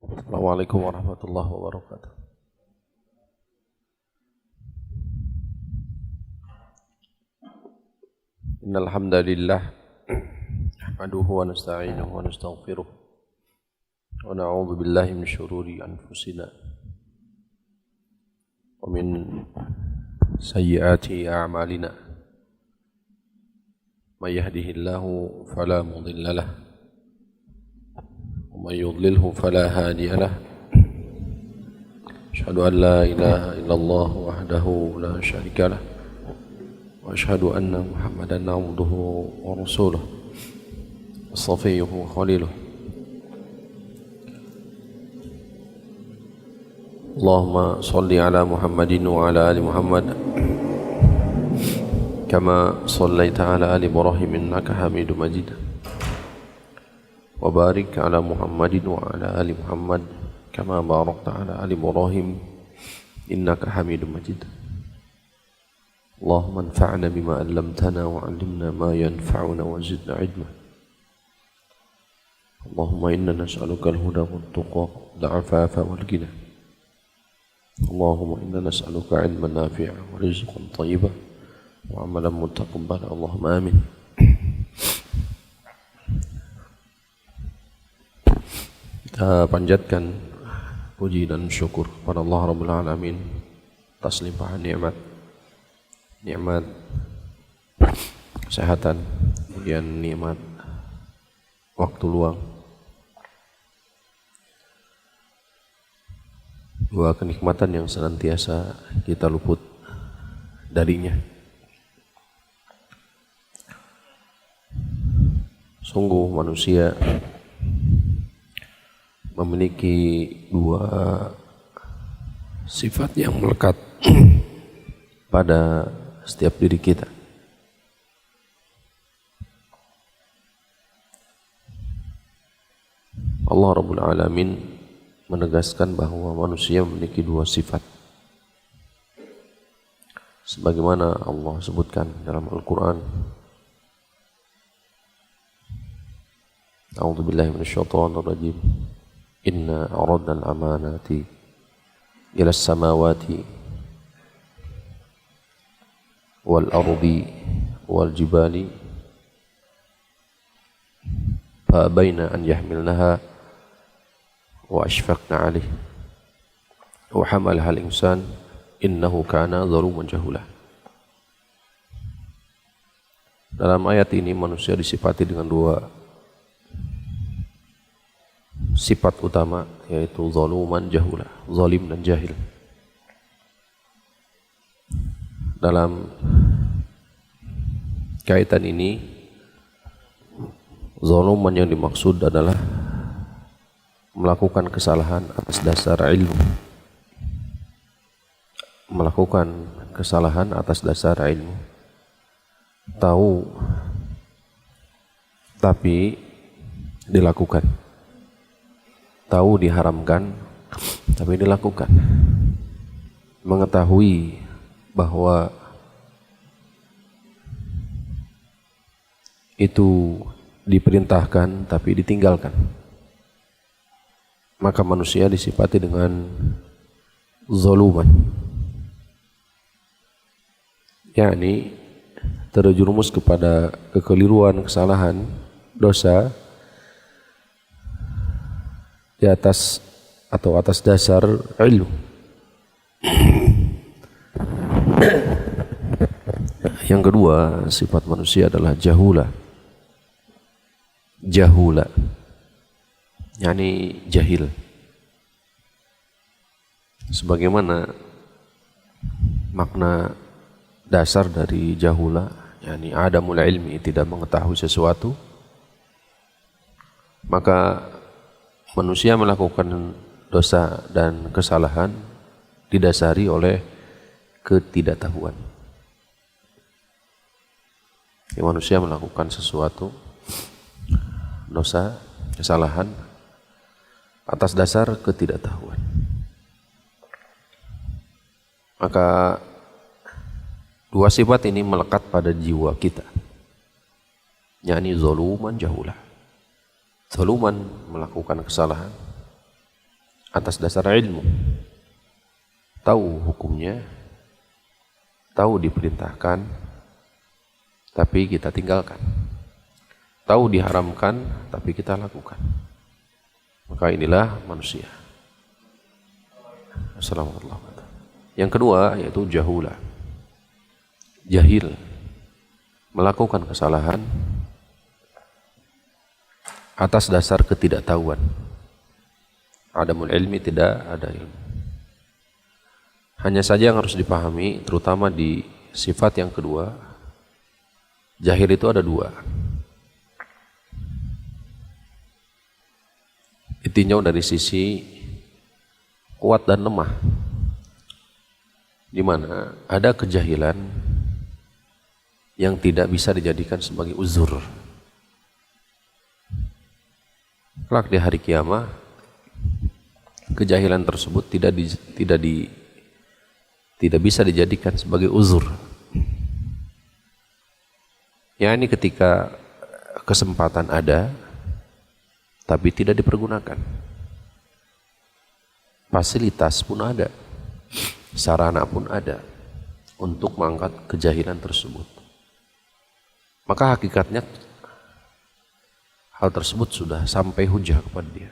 Assalamualaikum warahmatullahi wabarakatuh. Innal hamdalillah nahmaduhu wa nasta'inuhu wa nastaghfiruh wa na'udzu billahi min shururi anfusina wa min sayyiati a'malina. May yahdihillahu fala mudilla lahu wa may yudlilhu fala hadiya lahu. Asyhadu an la ilaha illallah wahdahu la syarika lahu wa asyhadu anna Muhammadan abduhu wa rasuluh safiyyuhu khaliluh. Allahumma salli ala Muhammadin wa ala ali Muhammad kama sallaita ala ali Ibrahim innaka Hamidum Majid. Wa barik ala Muhammadin wa ala ali Muhammad kama barakta ala ali Ibrahim innaka Hamidum Majid. Allahumma anfa'na bima 'allamtana wa 'allimna ma yanfa'una wa zidna 'ilma. Allahumma inna nas'aluka al-huda wat-tuqa wal-'afafa wal-ghina. Allahumma inna nas'aluka 'ilman nafi'an wa rizqan thayyiban wa 'amalan mutaqabbalan. Allahumma amin. Kita panjatkan puji dan syukur kepada Allah Rabbul Alamin atas limpahan nikmat kesehatan, kemudian nikmat waktu luang, dua kenikmatan yang senantiasa kita luput darinya. Sungguh manusia memiliki dua sifat yang melekat pada setiap diri kita. Allah Rabbul Alamin menegaskan bahwa manusia memiliki dua sifat sebagaimana Allah sebutkan dalam Al-Quran. A'udzu billahi minasyaitonir rajim. Inna aradna al-amanati ila as-samawati wal ardi wal jibali fa abaina an yahmilnaha wa ashfaqna 'alayha wa hamalaha al-insan innahu kana zaluman jahula. Dalam ayat ini manusia disifati dengan dua sifat utama, yaitu zaluman jahula, zalim dan jahil. Dalam kaitan ini, zaluman yang dimaksud adalah melakukan kesalahan atas dasar ilmu. Melakukan kesalahan atas dasar ilmu. Tahu tapi dilakukan. Tahu diharamkan tapi dilakukan. Mengetahui bahwa itu diperintahkan tapi ditinggalkan. Maka manusia disifati dengan zaluman, yakni terjerumus kepada kekeliruan, kesalahan, dosa di atas atau atas dasar ilmu. Yang kedua, sifat manusia adalah jahula. Jahula, yakni jahil. Sebagaimana makna dasar dari jahula, yakni adamul ilmi, tidak mengetahui sesuatu, maka manusia melakukan dosa dan kesalahan didasari oleh ketidaktahuan. Manusia melakukan sesuatu dosa, kesalahan atas dasar ketidaktahuan. Maka dua sifat ini melekat pada jiwa kita, yakni zaluman jahula. Zaluman melakukan kesalahan, atas dasar ilmu. Tahu hukumnya, tahu diperintahkan, tapi kita tinggalkan. Tahu diharamkan, tapi kita lakukan. Maka inilah manusia. Assalamualaikum warahmatullahi wabarakatuh. Yang kedua yaitu jahula. Jahil. Melakukan kesalahan atas dasar ketidaktahuan. Adamul ilmi, tidak ada ilmu. Hanya saja yang harus dipahami, terutama di sifat yang kedua, jahil itu ada dua. Ditinjau dari sisi kuat dan lemah, di mana ada kejahilan yang tidak bisa dijadikan sebagai uzur. Kelak di hari kiamat, kejahilan tersebut tidak bisa dijadikan sebagai uzur. Ya, ini ketika kesempatan ada, tapi tidak dipergunakan. Fasilitas pun ada, sarana pun ada untuk mengangkat kejahilan tersebut. Maka hakikatnya hal tersebut sudah sampai hujah kepada dia.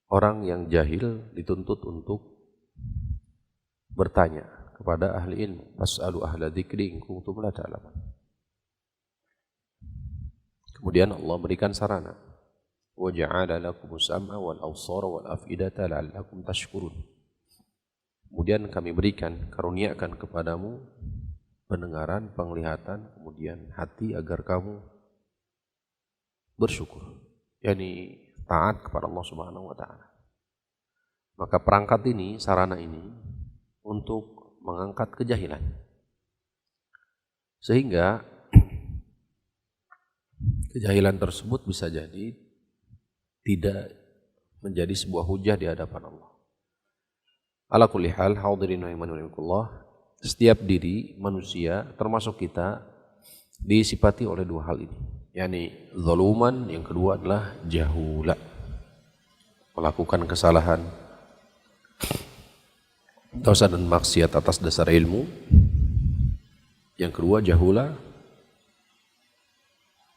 Orang yang jahil dituntut untuk bertanya kepada ahli ilmu. Fas'alu ahla dzikri in kuntum la ta'lamun. Kemudian Allah berikan sarana. Wa ja'ala lakumus sam'a wal absara wal af'idata la'allakum tashkurun. Kemudian kami berikan, karuniakan kepadamu pendengaran, penglihatan, kemudian hati agar kamu bersyukur. Yani taat kepada Allah Subhanahu wa taala. Maka perangkat ini, sarana ini untuk mengangkat kejahilan. Sehingga kejahilan tersebut bisa jadi tidak menjadi sebuah hujah di hadapan Allah. Ala kulli hal, hadirin rahimankumullah, setiap diri manusia termasuk kita disifati oleh dua hal ini. Yani zaluman, yang kedua adalah jahula, melakukan kesalahan, dosa dan maksiat atas dasar ilmu. Yang kedua jahula,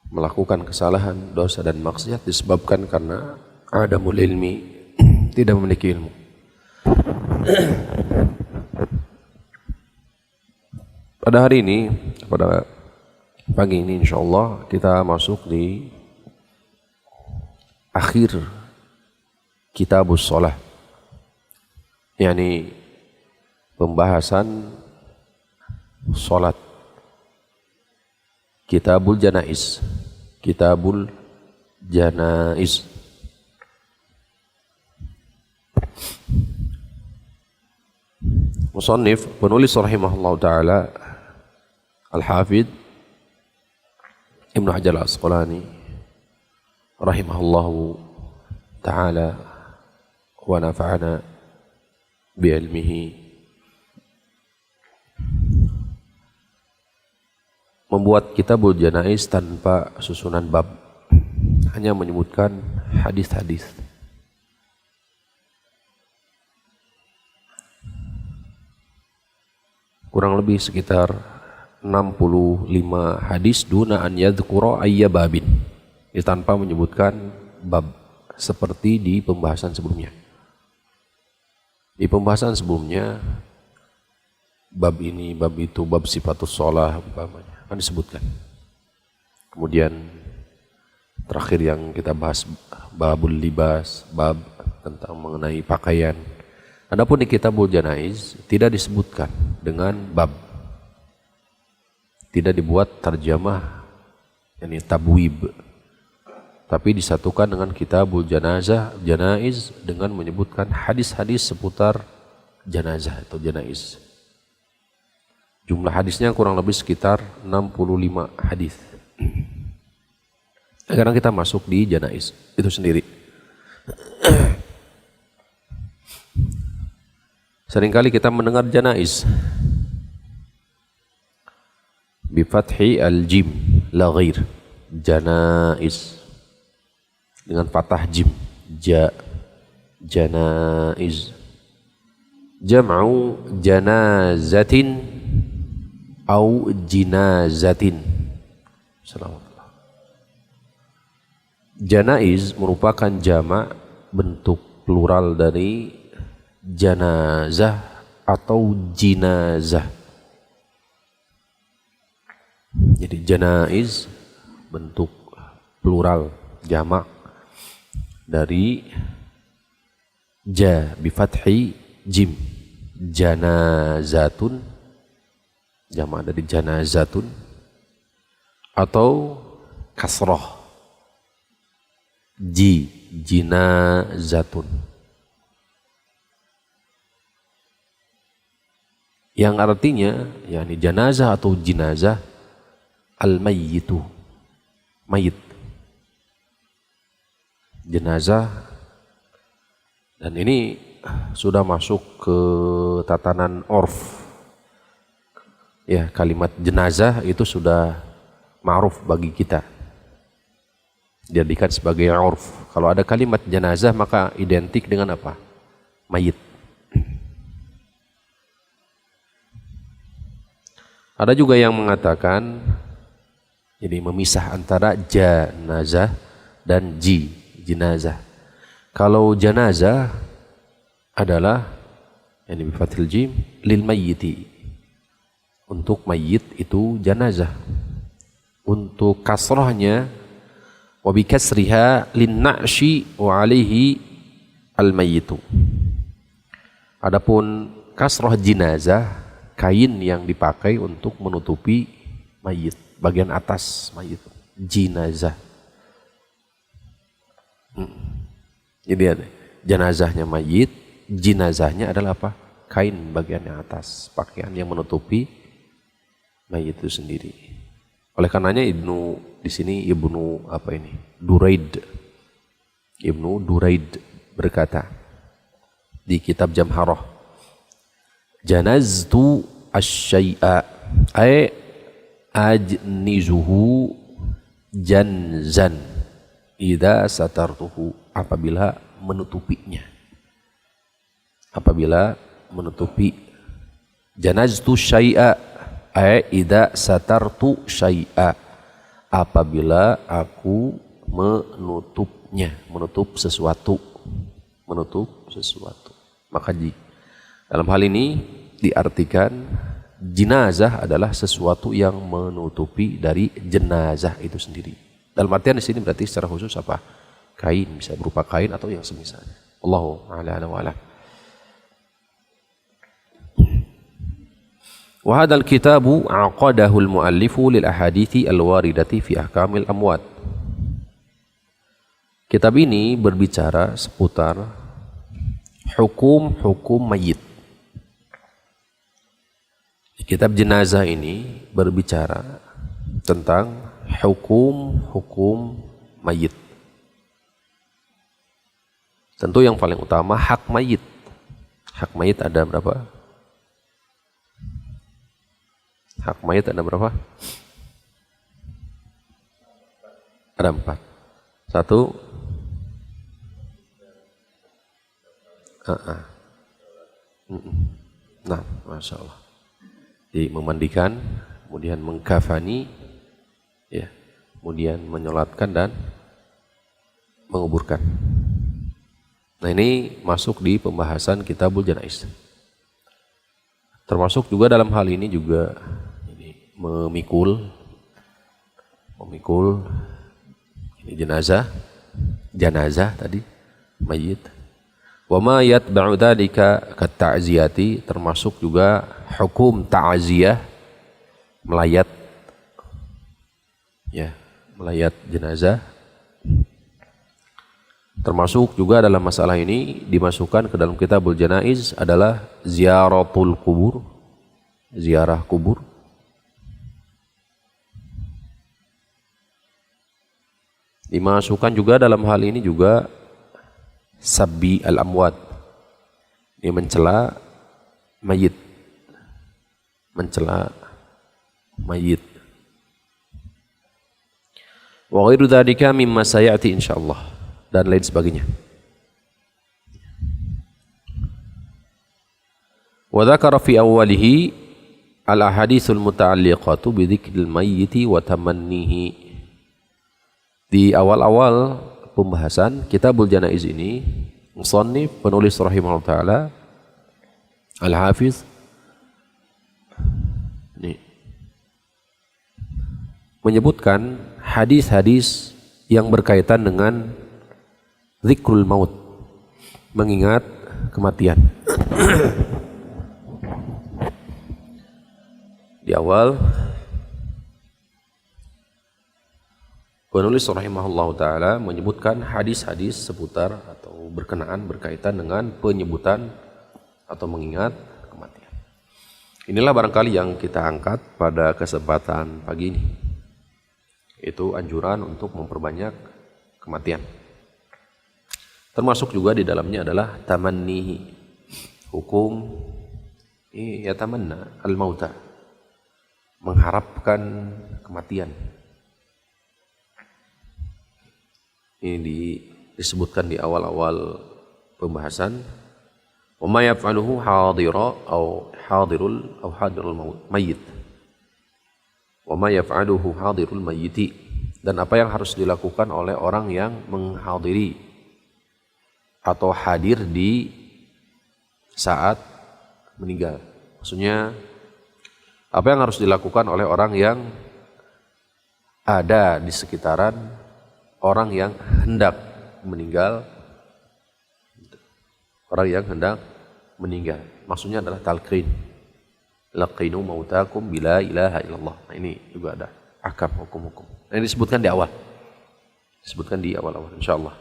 melakukan kesalahan, dosa dan maksiat disebabkan karena adamul ilmi, tidak memiliki ilmu. Pada hari ini, pada pagi ini insyaallah kita masuk di akhir kitabus shalah, yakni pembahasan salat, kitabul janaiz, kitabul janaiz. Musannif, penulis rahimahullah ta'ala, Al-Hafidh Ibnu Hajar Al-Asqalani rahimahullahu ta'ala wa nafa'ana bi'ilmihi, membuat kitabul janaiz tanpa susunan bab, hanya menyebutkan hadis-hadis. Kurang lebih sekitar 65 hadis duna an yadhkura ayya babin, tanpa menyebutkan bab seperti di pembahasan sebelumnya. Di pembahasan sebelumnya bab ini, bab itu, bab sifatus shalah umpamanya kan disebutkan. Kemudian terakhir yang kita bahas babul libas, bab tentang mengenai pakaian. Adapun di kitabul janaiz tidak disebutkan dengan bab, tidak dibuat terjemah, yakni tabwib, tapi disatukan dengan kitabul janaiz dengan menyebutkan hadis-hadis seputar jenazah atau janaiz. Jumlah hadisnya kurang lebih sekitar 65 hadis. Sekarang kita masuk di janaiz itu sendiri. Seringkali kita mendengar janaiz, bi fathi al-jim la ghair. Janaiz dengan fathah jim. Janaiz. Jam'u janazatin au jinazatin. Assalamualaikum. Janaiz merupakan jamak bentuk plural dari janazah atau jinazah. Jadi janaiz bentuk plural jamak dari bi fathi jim. Janazatun jamak dari janazatun atau kasrah jinazatun, yang artinya yakni janazah atau jinazah al-mayyitu, mayit, jenazah. Dan ini sudah masuk ke tatanan orf. Ya, kalimat jenazah itu sudah ma'ruf bagi kita, dijadikan sebagai urf. Kalau ada kalimat jenazah maka identik dengan apa? Mayit. Ada juga yang mengatakan jadi memisah antara janazah dan jenazah. Kalau janazah adalah yang bi fathil jim lil mayyiti, untuk mayit itu janazah. Untuk kasrahnya wa bi kasriha lin na'shi wa alaihi al mayyitu. Adapun kasrah jinazah, kain yang dipakai untuk menutupi mayit, bagian atas mayit, jinazah. Jadi ada jenazahnya mayit, jinazahnya adalah apa? Kain bagian yang atas, pakaian yang menutupi mayit itu sendiri. Oleh karenanya di sini Ibnu Duraid berkata di kitab Jamharah, janaztu asy-syai'a ay ajnizuhu janzan idza satartuhu, apabila menutupi. Janaztu syai'a ay idza satartu syai'a, apabila aku menutupnya, menutup sesuatu. Maka dalam hal ini diartikan jenazah adalah sesuatu yang menutupi dari jenazah itu sendiri. Dalam artian di sini berarti secara khusus apa? Kain, bisa berupa kain atau yang semisalnya. Allahu a'lam wa a'lam. Wa hadzal kitabu aqadahu al-muallifu lil ahadithi al-waridati fi ahkamil amwat. Kitab ini berbicara seputar hukum-hukum mayit. Kitab jenazah ini berbicara tentang hukum-hukum mayit. Tentu yang paling utama hak mayit. Hak mayit ada berapa? Hak mayit ada berapa? Ada 4. 1. Nah, Masya Allah. Jadi memandikan, kemudian mengkafani, ya, kemudian menyolatkan dan menguburkan. Nah, ini masuk di pembahasan Kitabul Janaiz. Termasuk juga dalam hal ini juga memikul ini jenazah tadi, mayit. Wa ma yatba'u dzalika kat ta'ziyati, termasuk juga hukum ta'ziyah, melayat, ya, melayat jenazah. Termasuk juga dalam masalah ini dimasukkan ke dalam Kitabul Janaiz adalah ziaratul kubur, ziarah kubur. Dimasukkan juga dalam hal ini juga sabbi al-amwat, ini mencela mayit, Wa ghairu dzalika mimma sayati insyaallah, dan lain sebagainya. Wa dzakara fi awwalihi al-ahaditsul muta'alliqatu bi dzikril mayyiti wa tamannihi. Di awal-awal pembahasan Kitabul Janaiz ini, musannif penulis rahimahullah taala Al-Hafiz ini menyebutkan hadis-hadis yang berkaitan dengan zikrul maut, mengingat kematian. Di awal penulis rahimahullah taala menyebutkan hadis-hadis seputar atau berkaitan dengan penyebutan atau mengingat kematian. Inilah barangkali yang kita angkat pada kesempatan pagi ini, yaitu anjuran untuk memperbanyak kematian. Termasuk juga di dalamnya adalah tamannihi, hukum ya tamanna al-mauta, mengharapkan kematian. Ini disebutkan di awal-awal pembahasan. Wa ma yaf'aluhu hadirul mayyit. Wa ma yaf'aluhu hadirul mayyiti, dan apa yang harus dilakukan oleh orang yang menghadiri atau hadir di saat meninggal. Maksudnya apa yang harus dilakukan oleh orang yang ada di sekitaran orang yang hendak meninggal, orang yang hendak meninggal. Maksudnya adalah talqin. Laqinu mautakum bila ilaha illallah. Nah, ini juga ada ahkam hukum-hukum. Nah, ini disebutkan di awal. Disebutkan di awal-awal insyaallah.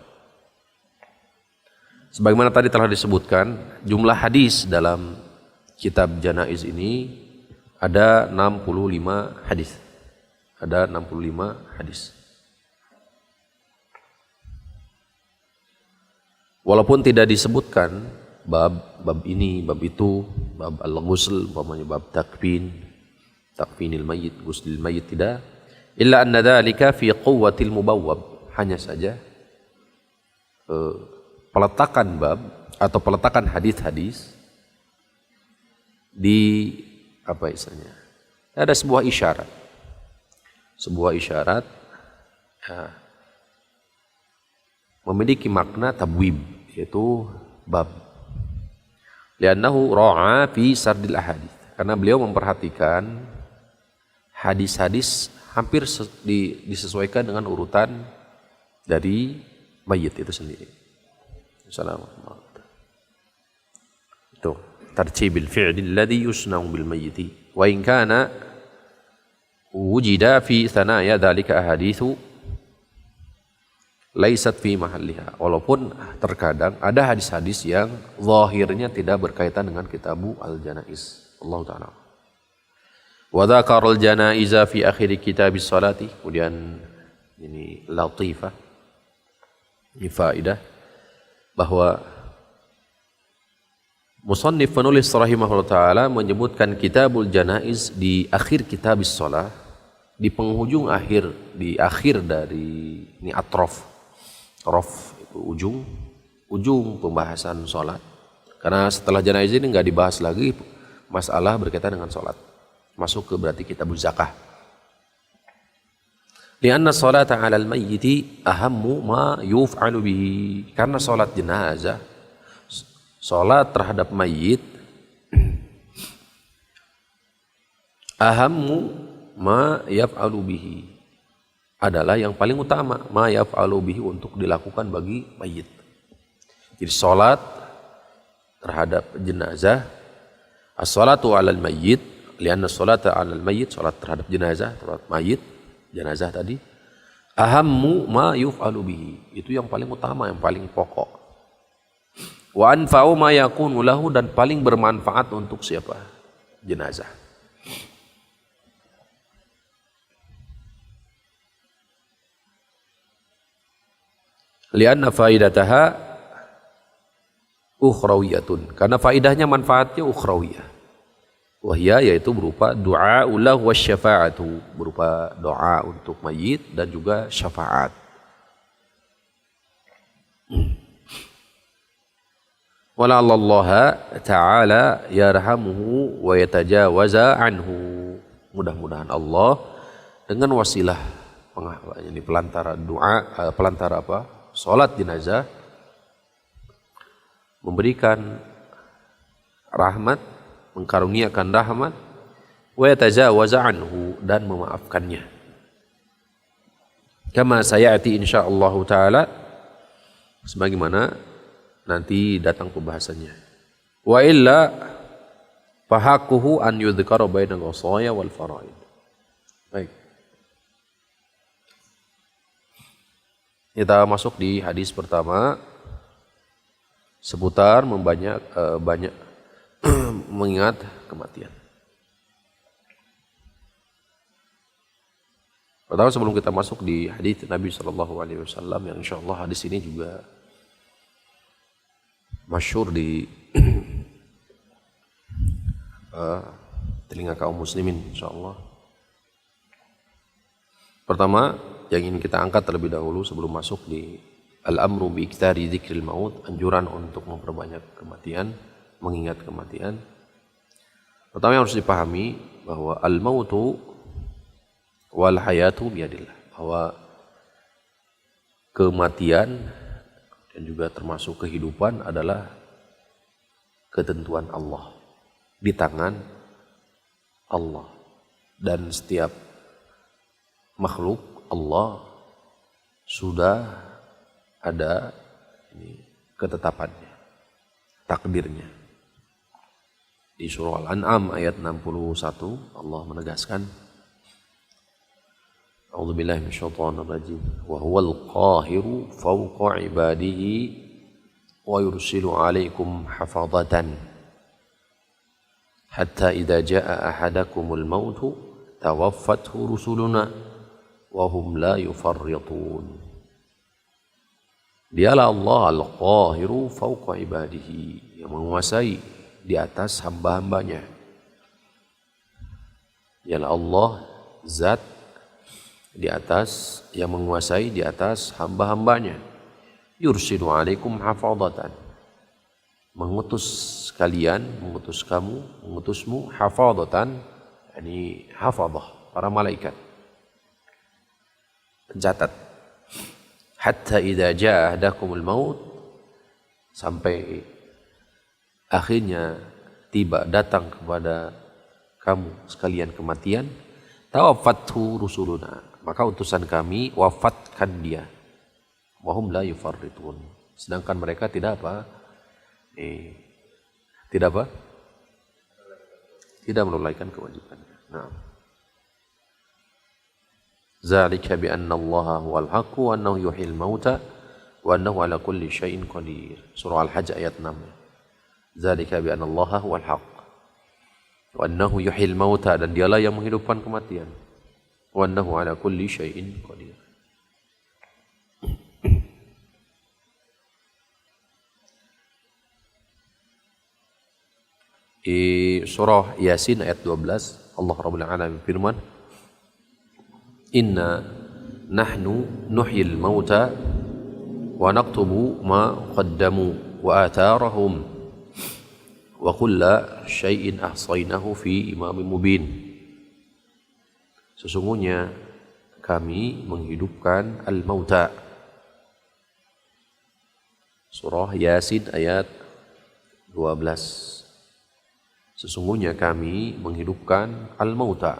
Sebagaimana tadi telah disebutkan, jumlah hadis dalam kitab Janaiz ini ada 65 hadis. Ada 65 hadis. Walaupun tidak disebutkan bab ini, bab itu, bab al-ghusl, umpamanya bab takfinil mayyit, ghuslil mayyit, tidak. Illa anna dzalika fi quwwatil mubawwab. Hanya saja peletakan bab atau peletakan hadis-hadis di apa istilahnya? Ada sebuah isyarat. Sebuah isyarat ya, memiliki makna tabwib, yaitu bab. Li'annahu ra'a fi sardil ahadits, karena beliau memperhatikan hadis-hadis hampir disesuaikan dengan urutan dari mayit itu sendiri. Assalamualaikum. Itu tartibil fi'li alladhi yusna'u bil mayyiti wa in kana wujida fi thanaya dzalika ahaditsu laisat fi mahalliha. Walaupun terkadang ada hadis-hadis yang zahirnya tidak berkaitan dengan Kitabu Al-Janaiz. Allah taala. Wa dzakara al-janaiza fi akhir kitabis salati. Kemudian ini latifah. Ini faedah bahwa musannif penulis rahimahullah taala menyebutkan Kitabul Janaiz di akhir kitabis shalah, di penghujung akhir, di akhir dari ini atrof. Rof itu ujung pembahasan sholat. Karena setelah janaiz ini nggak dibahas lagi masalah berkaitan dengan sholat. Masuk ke berarti kitab zakah. Lianna sholata 'alal mayyiti ahammu ma yuf'alu bihi. Karena sholat jenazah, sholat terhadap mayit ahammu ma yaf'alu bihi, adalah yang paling utama, ma yaf'alu bihi, untuk dilakukan bagi mayit. Jadi salat terhadap jenazah, as-salatu 'alal mayyit, lianna as-salata 'alal mayyit, salat terhadap jenazah, terhadap mayit, jenazah tadi, ahammu ma yuf'alu bihi, itu yang paling utama, yang paling pokok. Wa anfa'u ma yakunu lahu, dan paling bermanfaat untuk siapa? Jenazah. Lianna faidataha ukhrawiyatun, karena faidahnya, manfaatnya ukhrawiyah. Wahya yaitu berupa doa ulah wasyafa'atu, berupa doa untuk mayit dan juga syafaat. Wala'allallaha ta'ala yarhamuhu wa yatajawaza anhu. Mudah-mudahan Allah dengan wasilah ini pelantara doa, pelantara apa? Salat jenazah memberikan rahmat, mengkaruniakan rahmat, wa yatajawaza anhu, dan memaafkannya. Kama sayati insyaallah taala, sebagaimana nanti datang pembahasannya. Wa illa fahaquhu an yudhkara bainal wasaya wal faraid. Baik. Kita masuk di hadis pertama seputar banyak mengingat kematian. Pertama, sebelum kita masuk di hadis Nabi SAW, yang insyaallah hadis ini juga masyhur di telinga kaum muslimin insyaallah. Pertama yang ingin kita angkat terlebih dahulu sebelum masuk di al-amru bi iktsari dzikril maut, anjuran untuk memperbanyak kematian, mengingat kematian. Pertama yang harus dipahami bahwa al-mautu wal hayatu biyadillah, bahwa kematian dan juga termasuk kehidupan adalah ketentuan Allah, di tangan Allah, dan setiap makhluk Allah sudah ada ketetapannya, takdirnya. Di surah Al-An'am ayat 61 Allah menegaskan, A'udzubillahi minasyaitonir rajim. Wa huwal qahiru fawqa ibadihi wa yursilu 'alaikum hafazatan hatta idza jaa ahadakumul mautu tawaffathu rusuluna wa hum la yufarritun. Dialah Allah al-qahiru fawqa ibadihi, yang menguasai di atas hamba-hambanya. Dialah Allah zat di atas, yang menguasai di atas hamba-hambanya. Yursilu alaikum hafadatan, mengutus kalian, mengutus kamu, mengutusmu, hafadatan, yani hafadah, para malaikat, pencatat. Hatta idza jaa ahadakumul maut, sampai akhirnya tiba datang kepada kamu sekalian kematian, tawaffathu rusuluna, maka utusan kami wafatkan dia. Wahum la yufarritun, sedangkan mereka tidak apa? Tidak apa? Tidak melalaikan kewajibannya. Nah. Zalika bi anna Allah huwal haqq wa annahu yuhyil mauta wa annahu ala kulli syai'in qadir. Surah Al-Hajj ayat 6. Zalika bi anna Allah huwal haqq wa annahu yuhyil mauta, dan dialah yang menghidupkan kematian. Wa annahu ala kulli syai'in qadir. Di surah Yasin ayat 12 Allah Rabbul Alamin firman, Inna nahnu nuhyil mauta wa naktubu ma qaddamu wa atharahum wa kulla syai'in ahsaynahu fi imamin mubin. Sesungguhnya kami menghidupkan al-mauta. Surah Yasin ayat 12. Sesungguhnya kami menghidupkan al-mauta,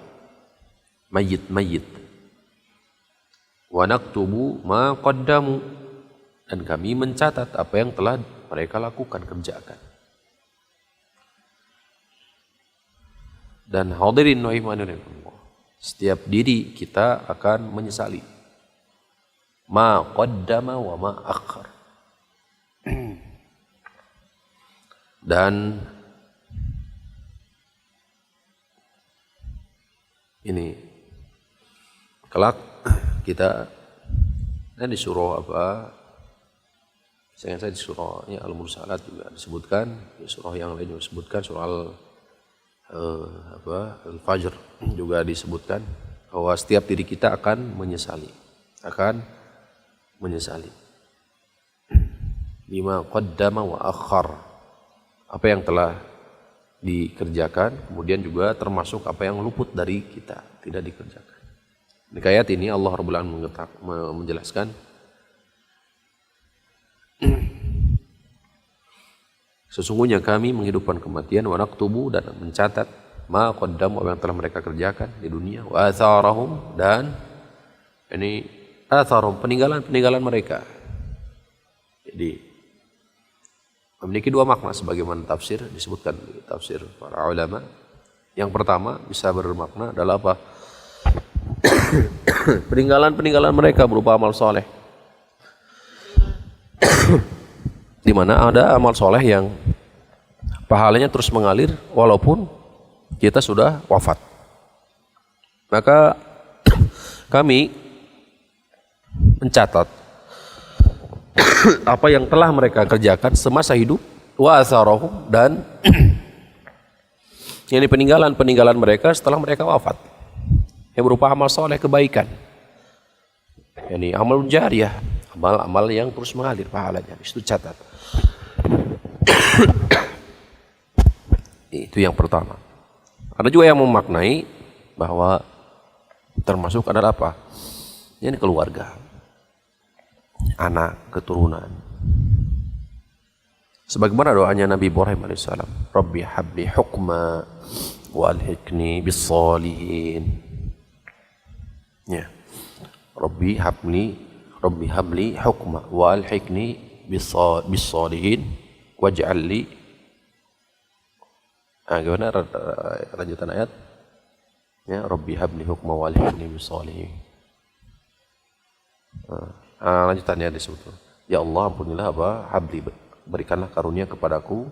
mayit-mayit. Wa naktubu ma qaddamu, dan kami mencatat apa yang telah mereka lakukan, kerjakan. Dan hadirin wa imanillah, setiap diri kita akan menyesali ma qaddama wa ma akhar. Dan ini kelak kita, dan di surah apa? Saya di surah Al-Mursalat juga disebutkan, di surah yang lain juga disebutkan, surah Al-Fajr juga disebutkan bahwa setiap diri kita akan menyesali. Bima qaddama wa akhar. Apa yang telah dikerjakan, kemudian juga termasuk apa yang luput dari kita, tidak dikerjakan. Di ayat ini Allah Rabbul Alamin menjelaskan sesungguhnya kami menghidupkan kematian wa naktubu, dan mencatat ma qaddamu, apa yang telah mereka kerjakan di dunia, wa atharahum, dan ini atharahum, peninggalan mereka. Jadi memiliki dua makna sebagaimana tafsir disebutkan di tafsir para ulama. Yang pertama bisa bermakna adalah apa? peninggalan mereka berupa amal soleh. Di mana ada amal soleh yang pahalanya terus mengalir walaupun kita sudah wafat. Maka kami mencatat apa yang telah mereka kerjakan semasa hidup, wa atharahum, dan ini peninggalan mereka setelah mereka wafat, yang berupa amal soleh, kebaikan. Ini amal jariyah, amal yang terus mengalir pahalanya, itu catat. Itu yang pertama. Ada juga yang memaknai bahwa termasuk adalah apa? Ini keluarga, anak, keturunan. Sebagaimana doanya Nabi Ibrahim alaihissalam, Rabbi habli hukma wa alhiqni bis salihin. Ya. Rabbi habli hukma wa alhiqni bis salihin waj'al li. Gimana lanjutan ayat? Ya, Rabbi habli hukma wa alhiqni bis salihin. Lanjutannya disebut, ya Allah ampunilah habli, berikanlah karunia kepadaku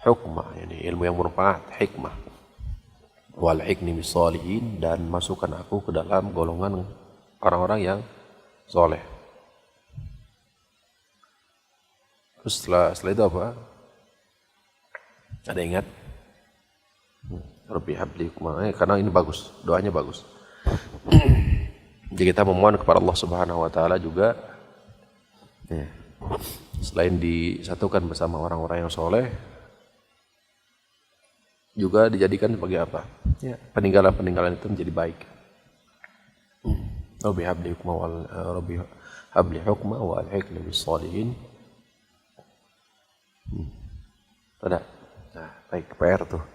hukmah, yani ilmu yang bermanfaat, hikmah, wal hikni bisolihin, dan masukkan aku ke dalam golongan orang-orang yang soleh. Terus setelah itu apa? Ada ingat? Rabbi habli hukmah, karena ini bagus, doanya bagus. Jadi kita memohon kepada Allah Subhanahu wa taala juga, ya, selain disatukan bersama orang-orang yang soleh, juga dijadikan sebagai apa? Ya, peninggalan itu menjadi baik. Rabbi habli hukma wa alhiqni bis sholihin. Ada. Nah, baik, PR tuh.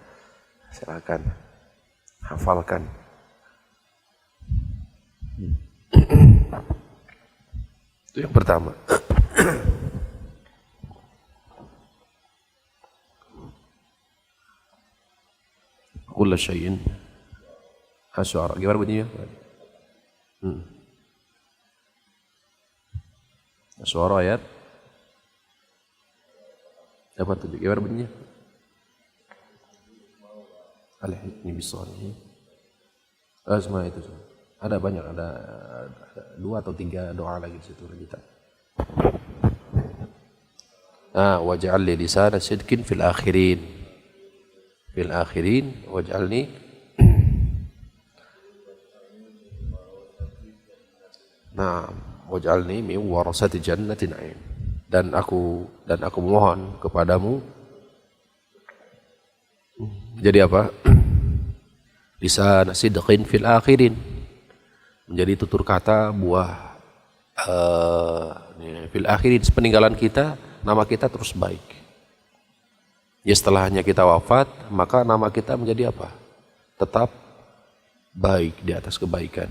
Silakan hafalkan. Itu yang pertama. Kullu syai'in asyara. Gimana bunyinya? Asyara ayat. Dapat tuh. Gimana bunyinya? Al-hikmi bis-shalihin. Semua itu. Ada banyak, ada 2 atau 3 doa lagi di situ kita. Waj'al li lisana sidqin fil akhirin. Fil akhirin waj'alni waj'alni min warasati jannatin na'im. Dan aku mohon kepadamu jadi apa? Lisan sidqin fil akhirin, menjadi tutur kata buah fil akhirin, peninggalan kita, nama kita terus baik. Ya, setelahnya kita wafat, maka nama kita menjadi apa? Tetap baik di atas kebaikan.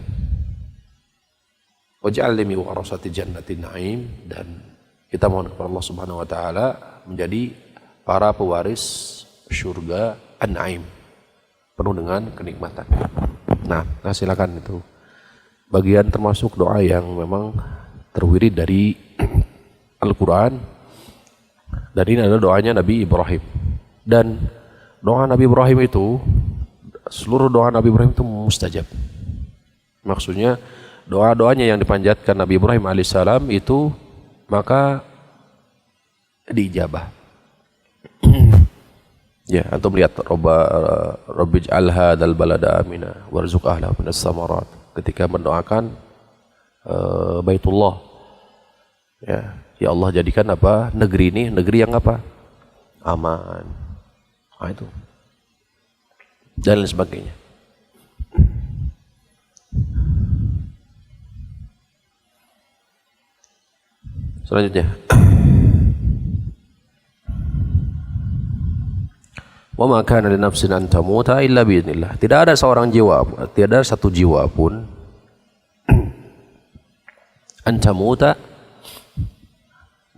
Waj'alni min warasati jannatin na'im, dan kita mohon kepada Allah Subhanahu wa taala menjadi para pewaris surga an-na'im, penuh dengan kenikmatan. Nah, silakan, itu bagian termasuk doa yang memang terwirid dari Al-Quran, dan ini adalah doanya Nabi Ibrahim. Dan doa Nabi Ibrahim itu, seluruh doa Nabi Ibrahim itu mustajab. Maksudnya doa-doanya yang dipanjatkan Nabi Ibrahim alaihissalam itu maka diijabah. Ya, atau melihat Rabbij'al hadzal balada amina warzuq ahlahu minas samarat. Ketika mendoakan Baitullah. Ya Allah jadikan apa? Negeri ini negeri yang apa? Aman. Nah, itu. Dan lain sebagainya. Selanjutnya. Wa ma kana li nafsin an tamuta illa bi idznillah. Tidak ada seorang jiwa, tidak ada satu jiwa pun an tamuta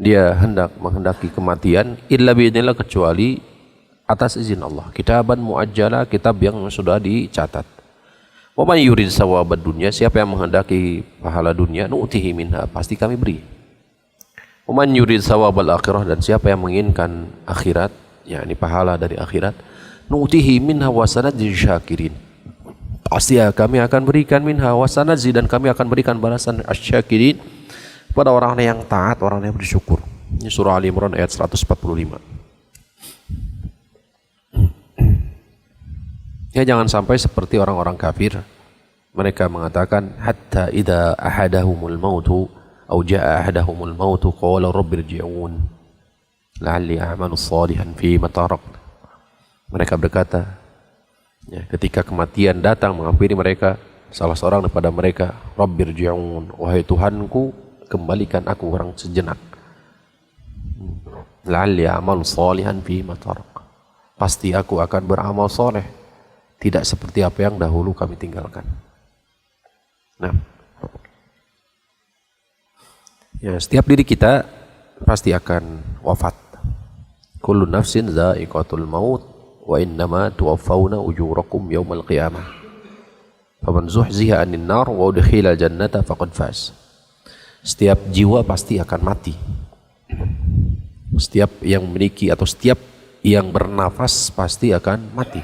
dia menghendaki kematian illa bi idznillah kecuali atas izin Allah. Kitaban muajjala, kitab yang sudah dicatat. Wa may yurid sawabad dunya, siapa yang menghendaki pahala dunia, nu'tihi minha, pasti kami beri. Wa man yurid sawabal akhirah, dan siapa yang menginginkan akhirat, yakni pahala dari akhirat, nu'tihi minha wa sanadzil syakirin, pasti kami akan berikan minha wa sanadzi, dan kami akan berikan balasan asy-syakirin kepada orang yang taat, orang yang bersyukur. Ini surah Ali Imran ayat 145. Ya, jangan sampai seperti orang-orang kafir. Mereka mengatakan hatta idza ahadahumul mautu aw jaa ahadahumul mautu qala rabbirji'un la'alli a'malu shalihan fi ma tarakt. Mereka berkata, ya, ketika kematian datang menghampiri mereka, salah seorang daripada mereka, rabbirji'un, wahai Tuhanku, kembalikan aku orang sejenak. La'alli a'malu shalihan fi ma tarakt. Pasti aku akan beramal soleh, tidak seperti apa yang dahulu kami tinggalkan. Nah, ya, setiap diri kita pasti akan wafat. Kullu nafsin dha'iqatul maut wa innama tuwaffawna ujurakum yaumal qiyamah. Faman zuhziha 'anil nar wa udkhilal jannata faqad faz. Setiap jiwa pasti akan mati. Setiap yang memiliki atau setiap yang bernafas pasti akan mati.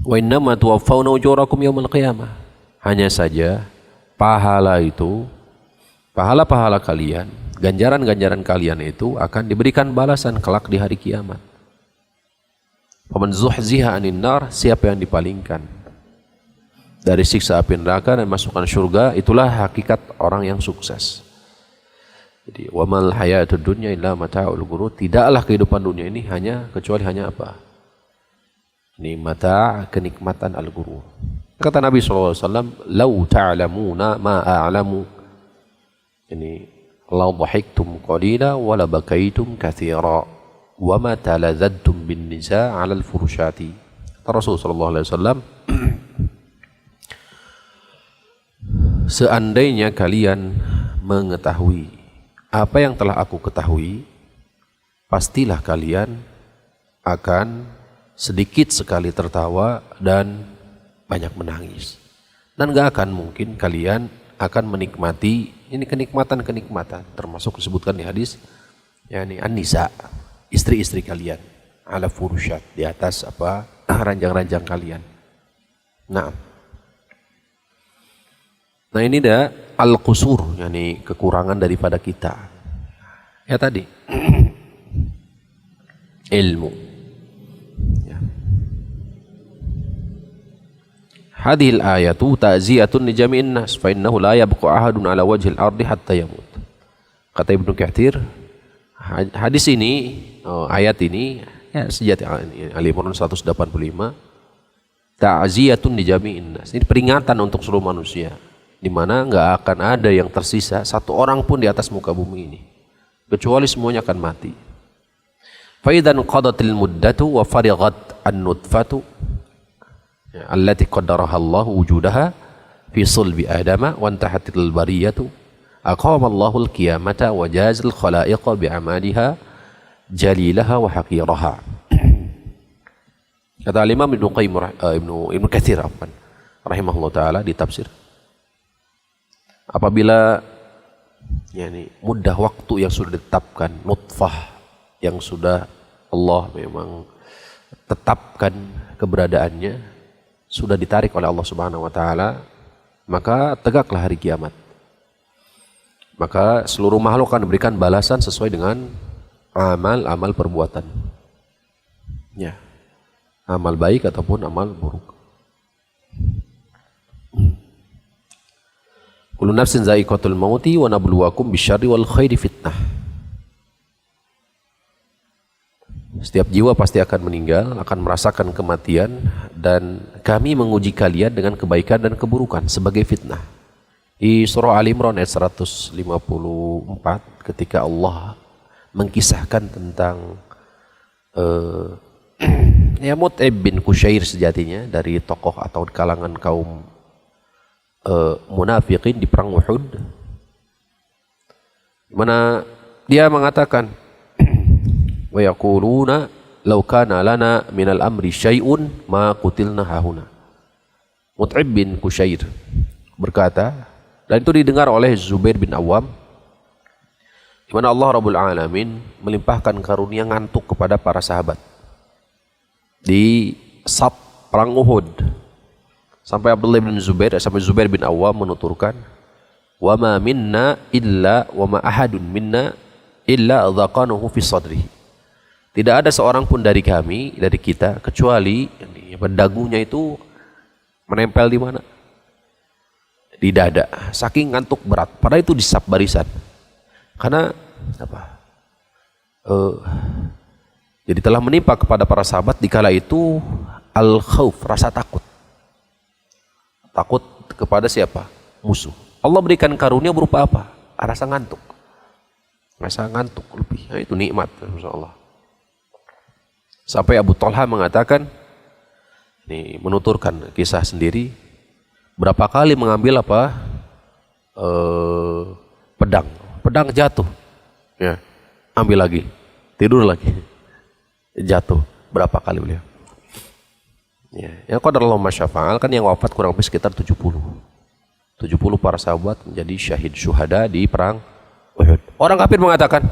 Wa innama tuwaffawna ujurakum yaumal qiyamah. Hanya saja pahala itu, pahala-pahala kalian, ganjaran-ganjaran kalian itu akan diberikan balasan kelak di hari kiamat. Faman zuhziha 'anil nar, siapa yang dipalingkan dari siksa api neraka dan masukkan surga, itulah hakikat orang yang sukses. Jadi wa mal hayatud dunya illa mata'ul ghurur, tidaklah kehidupan dunia ini kecuali hanya apa? Ini mata, kenikmatan al-ghurur. Kata Nabi SAW, lau ta'lamuna ma a'lamu, ini lau dhahiktum qalila wa la bakaitum katsira wa ma taladzadtum bin nisa 'alal furushati. Kata Rasulullah SAW, seandainya kalian mengetahui apa yang telah aku ketahui, pastilah kalian akan sedikit sekali tertawa dan banyak menangis. Dan gak akan mungkin kalian akan menikmati ini kenikmatan-kenikmatan, termasuk disebutkan di hadis, yakni an-nisa, istri-istri kalian, ala furusyat, di atas apa ranjang-ranjang kalian. Nah ini dah al-qusur, yakni kekurangan daripada kita. Ya tadi ilmu. Hadhil ayatu ta'ziyatun li jami'in nas fa innahu la yabqa ahadun ala wajhil ardi hatta yamut. Kata Ibnu Katsir, hadis ini, ayat ini, ya sejati Ali Imran 185, ta'ziyatun li jami'in nas. Ini peringatan untuk seluruh manusia, di mana enggak akan ada yang tersisa satu orang pun di atas muka bumi ini, kecuali semuanya akan mati. Fa idzan qadatil muddatu wa farighat an-nutfatu allati qaddaraha Allah wujudaha fi sulbi adama wa intahatil bariyatu aqama Allahul qiyamata wa jazal khalaiqa bi amaliha jalilaha wa haqiraha. Kata Imam Ibnu Katsir rahimahullah taala di tafsir, apabila yakni mudah waktu yang sudah ditetapkan, nutfah yang sudah Allah memang tetapkan keberadaannya, sudah ditarik oleh Allah Subhanahu wa taala, maka tegaklah hari kiamat. Maka seluruh makhluk akan diberikan balasan sesuai dengan amal perbuatan. Ya. Amal baik ataupun amal buruk. Kullu nafsin za'iqatul mauti wa nabluwakum bisyarri wal khairi fitnah. Setiap jiwa pasti akan meninggal, akan merasakan kematian, dan kami menguji kalian dengan kebaikan dan keburukan sebagai fitnah. Di surah Al-Imran ayat 154 ketika Allah mengkisahkan tentang Mut'ib bin Qusyair sejatinya dari tokoh atau kalangan kaum munafiqin di perang Uhud, di mana dia mengatakan wa yaquluna law kana lana minal amri syai'un ma qutilna hahuna. Mut'ib bin Qusyair berkata, dan itu didengar oleh Zubair bin Awam, di mana Allah Rabbul Alamin melimpahkan karunia ngantuk kepada para sahabat di sab perang Uhud, sampai Zubair bin Awam menuturkan, wa ma minna illa wa ma ahadun minna illa dhaqanahu fi sadrihi. Tidak ada seorang pun dari kita kecuali dagunya itu menempel di mana? Di dada, saking ngantuk berat. Padahal itu di sab barisan. Karena apa? Jadi telah menimpa kepada para sahabat dikala itu al-khauf, rasa takut. Takut kepada siapa? Musuh. Allah berikan karunia berupa apa? Rasa ngantuk. Rasa ngantuk lebih. Nah, itu nikmat, insyaallah. Sampai Abu Talha mengatakan, ini menuturkan kisah sendiri, berapa kali mengambil apa? Pedang jatuh. Ya, ambil lagi. Tidur lagi. Jatuh. Berapa kali beliau? Ya, yang qadarallahu ma syafa'al, kan yang wafat kurang lebih sekitar 70 para sahabat menjadi syahid syuhada di perang Uhud. Orang kafir mengatakan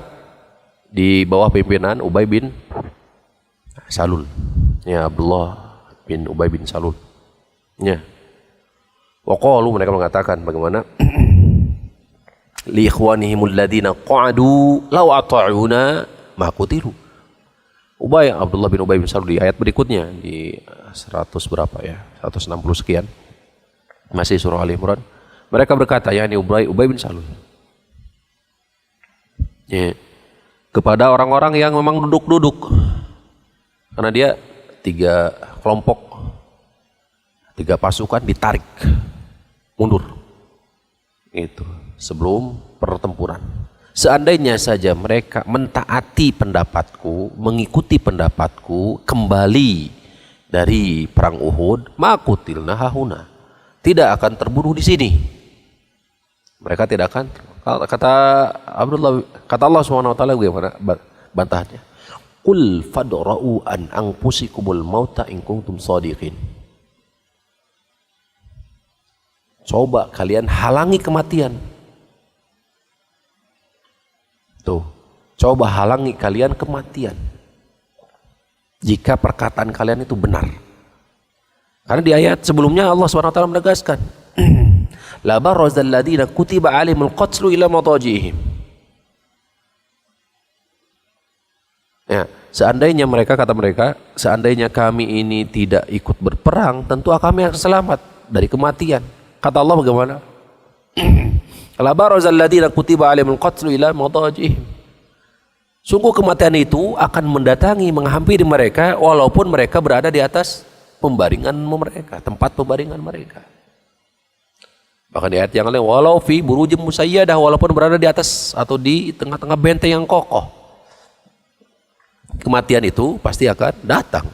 di bawah pimpinan Ubay bin Salul. Ya, Abdullah bin Ubay bin Salul. Ya. Waqalu, mereka mengatakan bagaimana? Li ikhwanihimul ladzina qa'adu law ata'una ma qutilu. Abdullah bin Ubay bin Salul di ayat berikutnya di 100 berapa ya? 160 sekian. Masih surah Al-Imran. Mereka berkata, yakni Ubay bin Salul. Ya. Kepada orang-orang yang memang duduk-duduk. Karena dia 3 kelompok, 3 pasukan ditarik mundur. Itu sebelum pertempuran. Seandainya saja mereka mentaati pendapatku, mengikuti pendapatku, kembali dari perang Uhud, makutilna hahuna, tidak akan terbunuh di sini. Mereka tidak akan. Kata Allah Subhanahu wa taala bagaimana bantahannya? Qul fadra'u an anfusikumul mauta in kuntum shadiqin. Coba kalian halangi kematian. Tuh, coba halangi kalian kematian. Jika perkataan kalian itu benar. Karena di ayat sebelumnya Allah SWT menegaskan, la barazal ladzina kutiba alaihimul qatlu ila madajihim. Ya, seandainya seandainya kami ini tidak ikut berperang, tentu kami akan selamat dari kematian. Kata Allah bagaimana? La barazal ladzina kutiba alaihimul qatlu ila madajihim. Sungguh kematian itu akan mendatangi, menghampiri mereka walaupun mereka berada di atas pembaringan mereka, tempat pembaringan mereka. Bahkan di ayat yang lain, walau fi burujim musayyadah, walaupun berada di atas atau di tengah-tengah benteng yang kokoh. Kematian itu pasti akan datang.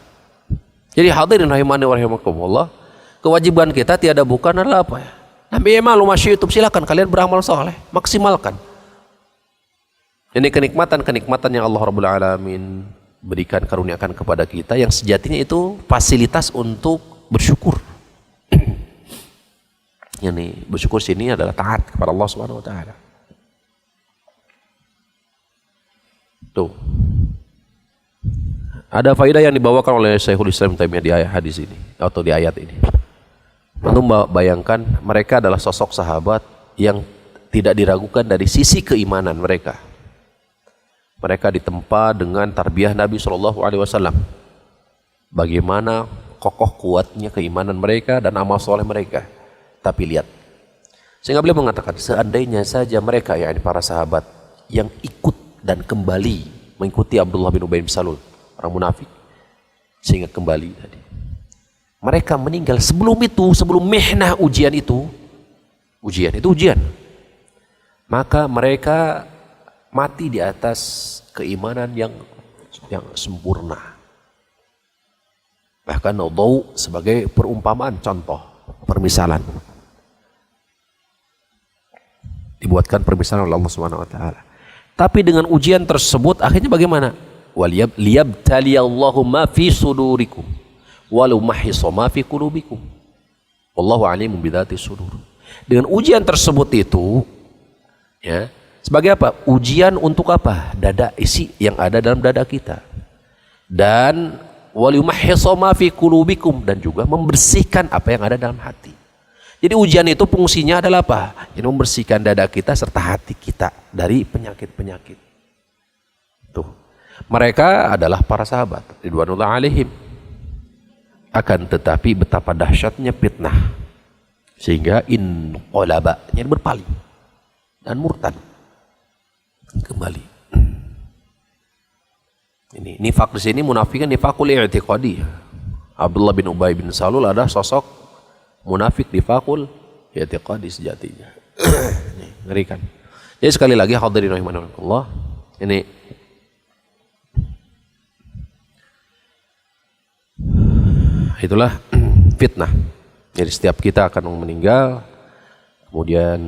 Jadi hadirin rahimani wa rahimakumullah, kewajiban kita tiada bukan adalah apa ya? Nabi emalu masyi'tum, silakan kalian beramal soleh, maksimalkan. Ini kenikmatan yang Allah Rabbul Alamin berikan, karuniakan kepada kita, yang sejatinya itu fasilitas untuk bersyukur. Ini bersyukur sini adalah taat kepada Allah Subhanahu wa taala. Tuh. Ada faedah yang dibawakan oleh Syekhul Islam Taimiyah di ayat hadis ini atau di ayat ini. Untuk bayangkan, mereka adalah sosok sahabat yang tidak diragukan dari sisi keimanan mereka. Mereka ditempa dengan tarbiyah Nabi SAW. Bagaimana kokoh kuatnya keimanan mereka dan amal soleh mereka. Tapi lihat, sehingga beliau mengatakan, seandainya saja mereka, yakni para sahabat, yang ikut dan kembali mengikuti Abdullah bin Ubay bin Salul, orang munafik, sehingga kembali tadi. Mereka meninggal sebelum itu, sebelum mihnah ujian itu, ujian. Maka mereka mati di atas keimanan yang sempurna. Bahkan Naudau sebagai perumpamaan, contoh, permisalan. Dibuatkan permisalan oleh Allah Subhanahu wa taala. Tapi dengan ujian tersebut akhirnya bagaimana? Liyabtaliyallahu ma fi sudurikum walau mahisa ma fi qulubikum. Wallahu alimun bidzati sudur. Dengan ujian tersebut itu, ya, sebagai apa? Ujian untuk apa? Dada, isi yang ada dalam dada kita. Dan waliyumahhisa ma fi qulubikum, dan juga membersihkan apa yang ada dalam hati. Jadi ujian itu fungsinya adalah apa? Ini membersihkan dada kita serta hati kita dari penyakit-penyakit. Tuh. Mereka adalah para sahabat ridwanullah alaihim. Akan tetapi betapa dahsyatnya fitnah. Sehingga inqalaba-nya berpaling dan murtad kembali. Ini nifak di sini munafikan nifakul i'tiqadi. Abdullah bin Ubay bin Salul adalah sosok munafik nifakul i'tiqadi sejatinya. Ini ngerikan. Jadi sekali lagi hadirin rahimakumullah, ini itulah fitnah. Jadi setiap kita akan meninggal. Kemudian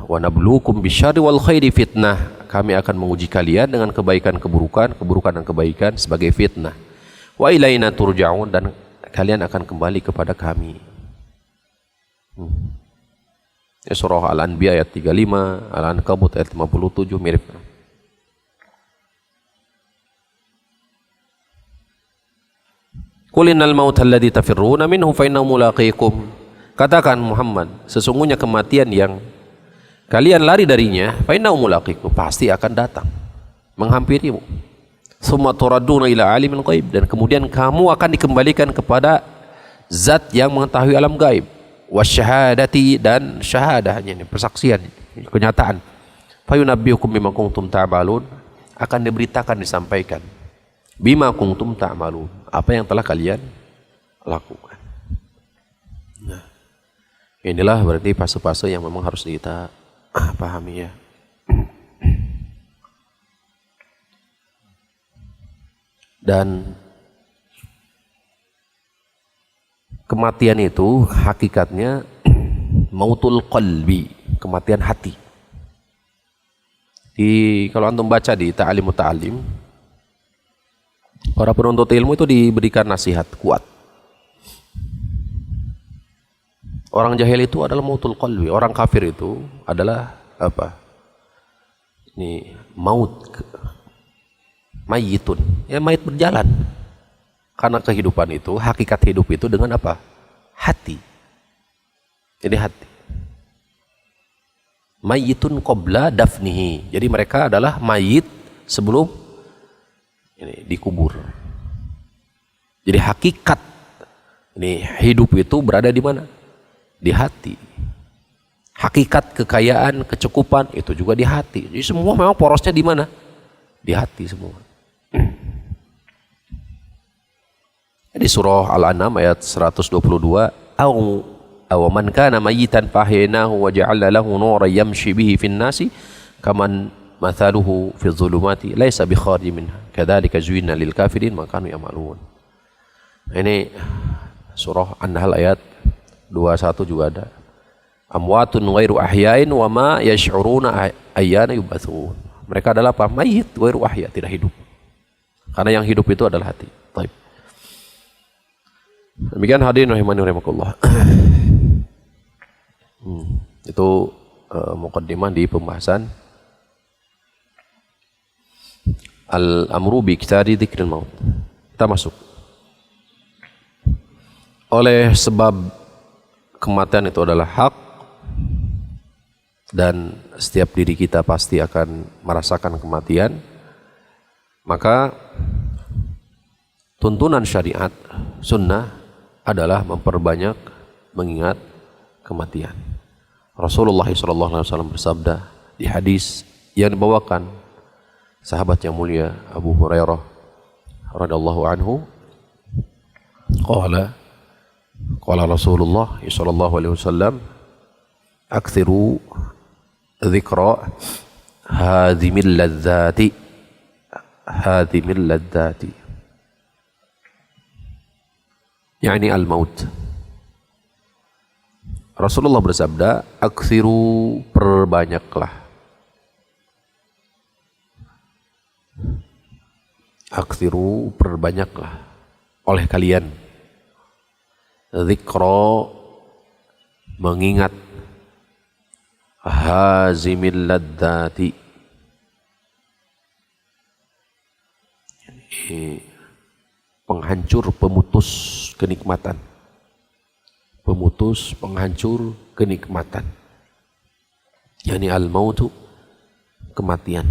wa nabluukum bisyarri wal khairi fitnah. Kami akan menguji kalian dengan kebaikan keburukan, keburukan dan kebaikan sebagai fitnah. Wa ilaina turja'un, dan kalian akan kembali kepada kami. Surah Al-Anbiya ayat 35, Al-Ankabut ayat 57 mirip. Qul innal mauta alladzi tafirruna minhu fa innahu mulaqikum. Katakan Muhammad, sesungguhnya kematian yang kalian lari darinya, fa innahu mulaqikum, pasti akan datang menghampirimu. Tsumma turadduna ila alimil ghaib, dan kemudian kamu akan dikembalikan kepada zat yang mengetahui alam gaib. Wasyahadati, dan syahadahnya, persaksian, kenyataan. Fa yunabbiukum bima kuntum ta'malun, akan diberitakan, disampaikan. Bima kuntum ta'malun, apa yang telah kalian lakukan. Nah, inilah berarti fase-fase yang memang harus kita pahami, ya. Dan kematian itu hakikatnya mautul qalbi, kematian hati. Kalau antum baca di Ta'alim Muta'alim, para penuntut ilmu itu diberikan nasihat kuat. Orang jahil itu adalah mautul qalbi, orang kafir itu adalah apa? Ini maut, mayitun, ya mayit berjalan. Karena kehidupan itu, hakikat hidup itu dengan apa? Hati. Jadi hati. Mayitun qabla dafnihi. Jadi mereka adalah mayit sebelum ini dikubur. Jadi hakikat ini hidup itu berada di mana? Di hati. Hakikat kekayaan, kecukupan itu juga di hati. Jadi semua memang porosnya di mana? Di hati semua. Di surah Al-An'am ayat 122, aw man kana mayitan fahyaynahu wa ja'alna lahu nuran yamshi bihi fin nasi kaman mathaluhu fi dhulumati laisa bi kharij minha kadzalika zuyyina lil kafirin ma kanu ya'malun. Ini surah An-Nahl ayat 21 juga ada. Amwatun ghairu ahya'in wa ma yash'uruna ayyana yubatsun. Mereka adalah apa? Mayit ghairu ahya, tidak hidup. Karena yang hidup itu adalah hati. Baik. Demikian hadirin rahimani rahimakumullah. Itu muqaddimah di pembahasan al-amru bi iktsari dzikril maut. Kita masuk. Oleh sebab kematian itu adalah hak, dan setiap diri kita pasti akan merasakan kematian, maka tuntunan syariat sunnah adalah memperbanyak mengingat kematian. Rasulullah SAW bersabda di hadis yang dibawakan sahabat yang mulia Abu Hurairah radhiyallahu anhu, qala Rasulullah sallallahu alaihi wasallam, aktsiru dzikra hadhimil ladzati yakni al-maut. Rasulullah bersabda, aktsiru, perbanyaklah, aktsiru, perbanyaklah oleh kalian, dzikra, mengingat, hazimil ladzati, penghancur, pemutus kenikmatan, pemutus, penghancur kenikmatan, yakni al-mautu, kematian.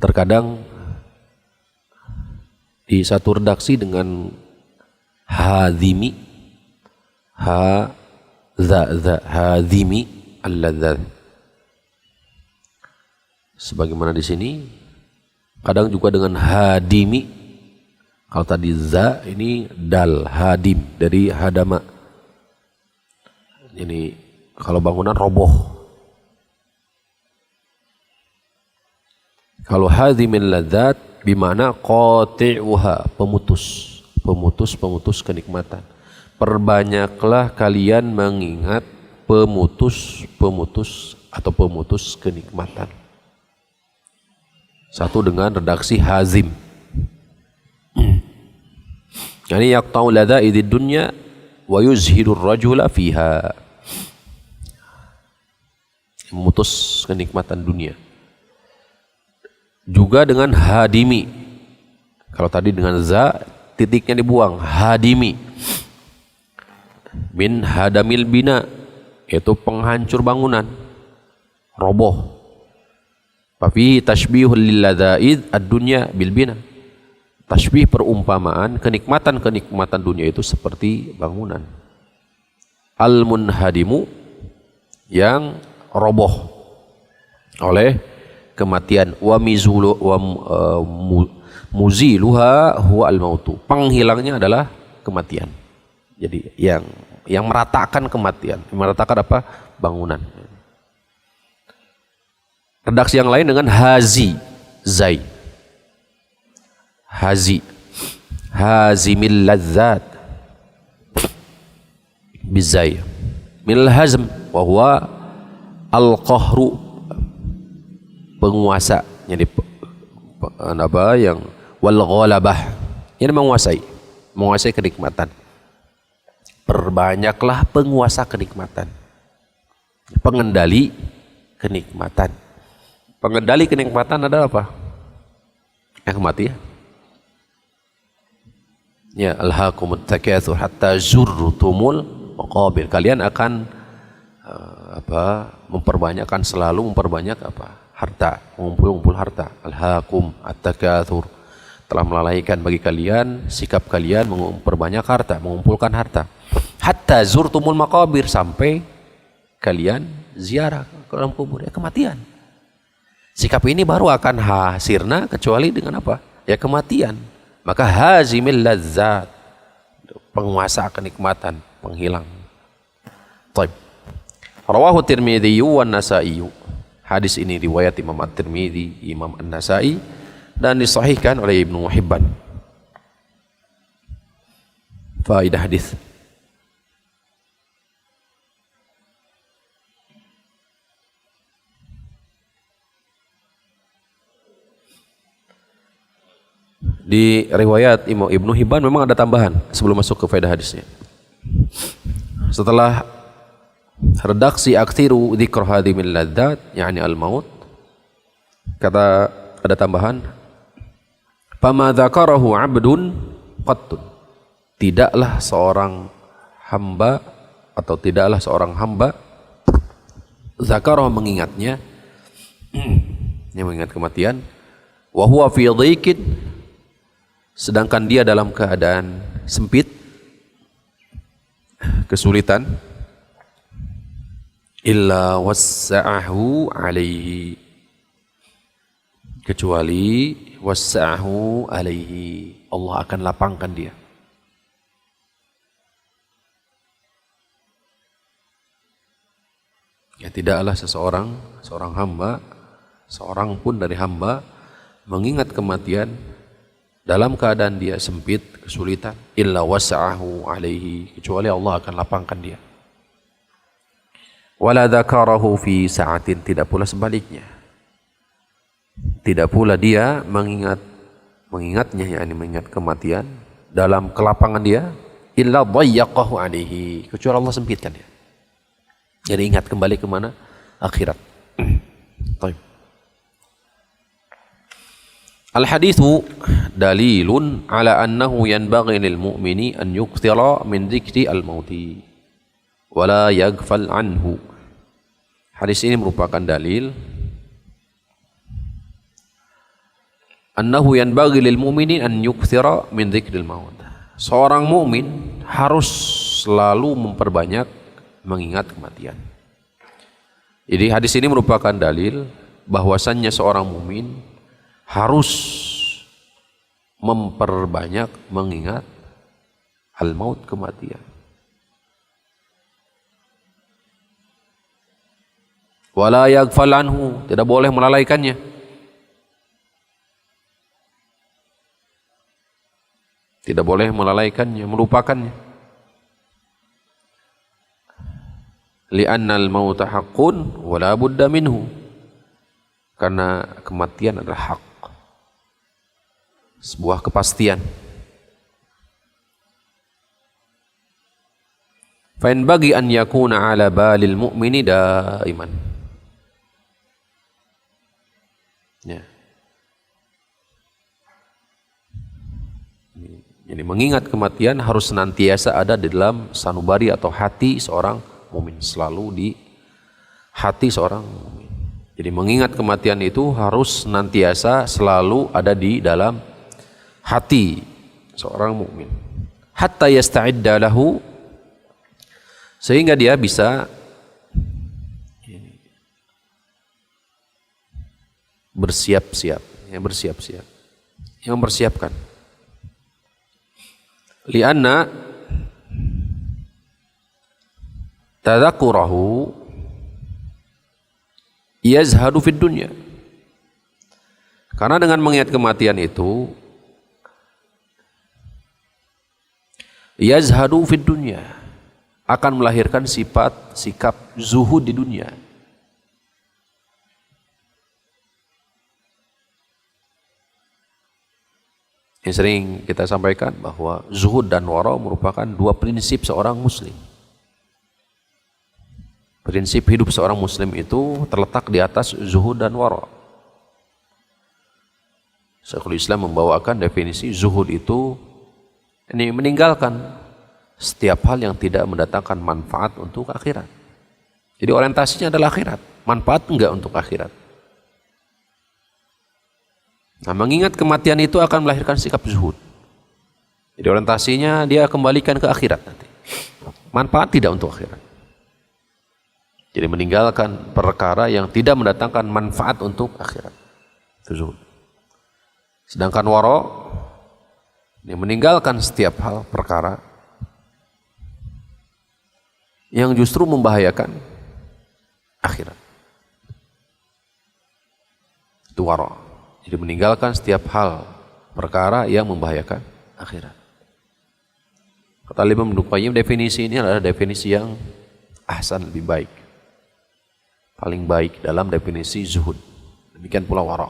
Terkadang di satu redaksi dengan hadimi, hadimi al-ladzat, sebagaimana di sini. Kadang juga dengan hadimi. Kalau tadi za, ini dal, hadim, dari hadama. Ini kalau bangunan roboh. Kalau hadimil ladzat bimana qati'uha, pemutus kenikmatan. Perbanyaklah kalian mengingat pemutus atau pemutus kenikmatan. Satu dengan redaksi hazim. Yani yaqta'u ladza'idid dunya wa yuzhidur rajula fiha. Memutus kenikmatan dunia. Juga dengan hadimi. Kalau tadi dengan za, titiknya dibuang, hadimi. Min hadamil bina, yaitu penghancur bangunan, roboh. Fafi tashbihul lil ladza'id ad-dunya bil bina. Tashbih, perumpamaan kenikmatan dunia itu seperti bangunan. Al-munhadimu, yang roboh oleh kematian. Wa muziluha huwa al-mautu. Penghilangnya adalah kematian. Jadi yang meratakan kematian, meratakan apa? Bangunan. Redaksi yang lain dengan hazi, zai. Hazi, hazimil ladzat bizai. Minal hazm wa huwa al-qahru, penguasa. Jadi apa yang wal ghalabah, yang menguasai kenikmatan. Perbanyaklah penguasa kenikmatan, pengendali kenikmatan. Pengendali kenikmatan adalah apa? Kematian. Ya, alhaakumut takatsur hatta zurtumul maqabir. Kalian akan selalu memperbanyak harta, mengumpul harta. Alhaakum at-takatsur, telah melalaikan bagi kalian sikap kalian memperbanyak harta, mengumpulkan harta. Hatta zurtumul maqabir, sampai kalian ziarah ke dalam kubur, ya kematian. Sikap ini baru akan sirna kecuali dengan apa? Ya kematian. Maka hazimil ladzat, penguasa kenikmatan, penghilang. Taib. Rawahu Tirmidzi wa Nasa'i. Hadis ini riwayat Imam At-Tirmidzi, Imam An-Nasa'i, dan disahihkan oleh Ibnu Hibban. Faedah hadis. Di riwayat Ibnu Hibban memang ada tambahan sebelum masuk ke faedah hadisnya. Setelah redaksi aktsiru dzikr hadimil ladzat, yakni al-maut, kata ada tambahan, fama dzakarahu 'abdun qattun. tidaklah seorang hamba zakarah mengingatnya, yang mengingat kematian, wa huwa fi dhiqin, sedangkan dia dalam keadaan sempit, kesulitan, illa wassa'ahu alaihi, kecuali wassa'ahu alaihi, Allah akan lapangkan dia. Ya, tidaklah seorang hamba, seorang pun dari hamba mengingat kematian dalam keadaan dia sempit, kesulitan, illa wasa'ahu alaihi, kecuali Allah akan lapangkan dia. Wala dzakarahu fi sa'atin, tidak pula sebaliknya. Tidak pula dia mengingatnya, yakni mengingat kematian dalam kelapangan dia, illa dhayyaqahu alaihi, kecuali Allah sempitkan dia. Jadi ingat kembali ke mana? Akhirat. Baik. Al-hadithu dalilun ala annahu yanbaghi lil mu'mini an yuqtira min dzikri al-mauti wa la yaghfal anhu. Hadis ini merupakan dalil annahu yanbaghi lil mu'mini an yuqtira min dzikri al-maut. Seorang mukmin harus selalu memperbanyak mengingat kematian. Jadi hadis ini merupakan dalil bahwasannya seorang mukmin harus memperbanyak mengingat al-maut, kematian. Wala yaghfal anhu, tidak boleh melalaikannya. Tidak boleh melalaikannya, melupakannya. Li'annal mauta haqqun wa la budda minhu, karena kematian adalah hak, sebuah kepastian. Fa in bagi an yakuna ala balil mu'mini daiman. Ya. Jadi mengingat kematian harus senantiasa ada di dalam sanubari atau hati seorang mukmin, selalu di hati seorang mukmin. Jadi mengingat kematian itu harus senantiasa selalu ada di dalam hati seorang mukmin. Hatta yasta'idda lahu, sehingga dia bisa bersiap-siap, yang mempersiapkan. Lianna tadzakurahu yazhadu fid dunya, karena dengan mengingat kematian itu yazhadu fid dunya, akan melahirkan sikap zuhud di dunia. Yang sering kita sampaikan bahwa zuhud dan wara merupakan dua prinsip seorang muslim. Prinsip hidup seorang muslim itu terletak di atas zuhud dan wara. Syekhul Islam membawakan definisi zuhud itu ini meninggalkan setiap hal yang tidak mendatangkan manfaat untuk akhirat. Jadi orientasinya adalah akhirat, manfaat enggak untuk akhirat. Nah, mengingat kematian itu akan melahirkan sikap zuhud. Jadi orientasinya dia kembalikan ke akhirat nanti. Manfaat tidak untuk akhirat. Jadi meninggalkan perkara yang tidak mendatangkan manfaat untuk akhirat. Itu zuhud. Sedangkan wara, dia meninggalkan setiap hal perkara yang justru membahayakan akhirat. Itu wara. Jadi meninggalkan setiap hal perkara yang membahayakan akhirat. Kata Imam Ibnu Qayyim, definisi ini adalah definisi yang ahsan, lebih baik, paling baik dalam definisi zuhud. Demikian pula wara.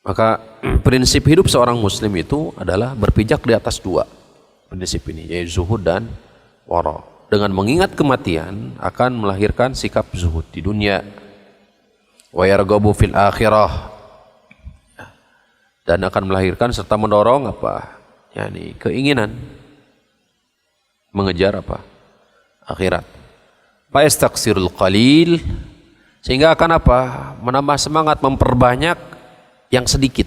Maka prinsip hidup seorang muslim itu adalah berpijak di atas dua prinsip ini, yaitu zuhud dan wara. Dengan mengingat kematian akan melahirkan sikap zuhud di dunia. Wa yarghabu fil akhirah, dan akan melahirkan serta mendorong apa? Yani keinginan mengejar apa? Akhirat. Fa yastaksirul qalil, sehingga akan apa? Menambah semangat memperbanyak yang sedikit.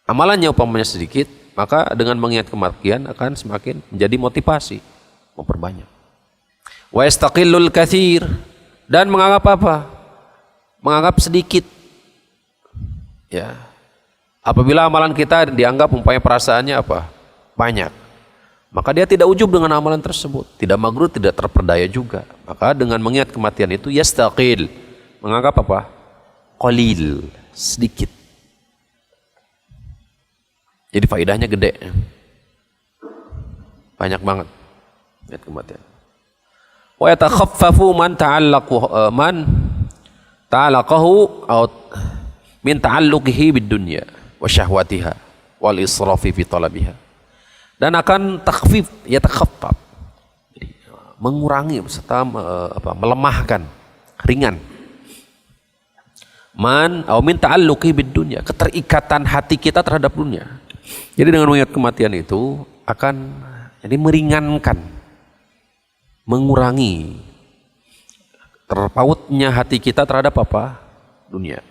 Amalannya umpamanya sedikit, maka dengan mengingat kematian akan semakin menjadi motivasi memperbanyak. Wa yastaqillul katsir, dan menganggap apa? Menganggap sedikit. Ya. Apabila amalan kita dianggap umpamanya perasaannya apa? Banyak. Maka dia tidak ujub dengan amalan tersebut, tidak magrur, tidak terperdaya juga. Maka dengan mengingat kematian itu yastaqil, menganggap apa? Qalil, sedikit. Jadi faedahnya gede. Banyak banget ingat kematian. Wa yatakhaffafu man ta'allaqahu min ta'alluqihi bid dunya wa syahwatiha wal israfi fi talabiha. Dan akan takhfif, ya takhaffaf, mengurangi serta melemahkan, ringan. Man au min ta'alluqi bid dunya, keterikatan hati kita terhadap dunia. Jadi dengan mengingat kematian itu akan jadi meringankan, mengurangi terpautnya hati kita terhadap apa? Dunia.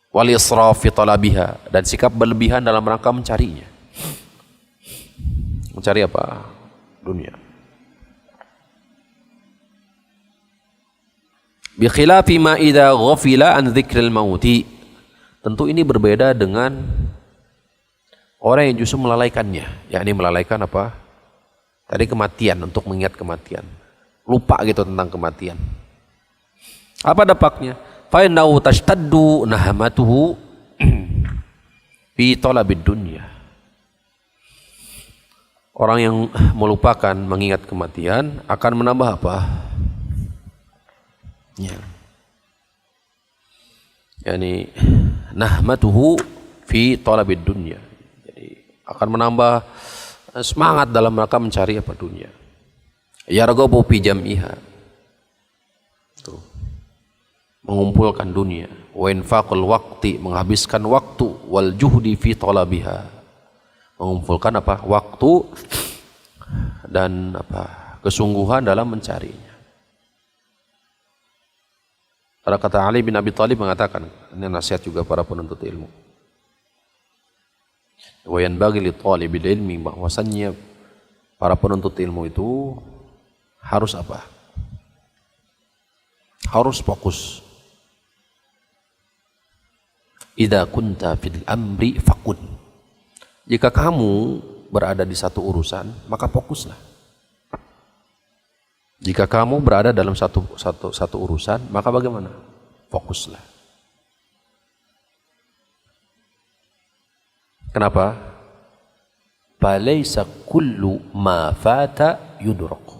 Wal israf fi talabiha, dan sikap berlebihan dalam rangka mencarinya. Mencari apa? Dunia. Bi khilafi ma idza ghafila an dzikril mauti. Tentu ini berbeda dengan orang yang justru melalaikannya, yakni melalaikan apa? Tadi kematian, untuk mengingat kematian. Lupa gitu tentang kematian. Apa dampaknya? Fa innahu tashtaddu nahamatuhu fi talabid dunya. Orang yang melupakan mengingat kematian akan menambah apa? Ya. Yani nahmatuhu fi talabid dunya. Jadi akan menambah semangat dalam rangka mencari apa? Dunia. Yarghabu fi jam'iha. Tuh. Mengumpulkan dunia. Wa infaqul waqti, menghabiskan waktu, wal juhdi fi talabiha. Mengumpulkan apa? Waktu dan apa? Kesungguhan dalam mencarinya. Pada kata Ali bin Abi Thalib mengatakan, ini nasihat juga para penuntut ilmu. Wa yanbaghi li talibil ilmi, bahwasannya para penuntut ilmu itu harus apa? Harus fokus. Idza kunta fil amri faqud. Jika kamu berada di satu urusan, maka fokuslah. Jika kamu berada dalam satu urusan, maka bagaimana? Fokuslah. Kenapa? Balaysa kullu ma fata yudrak.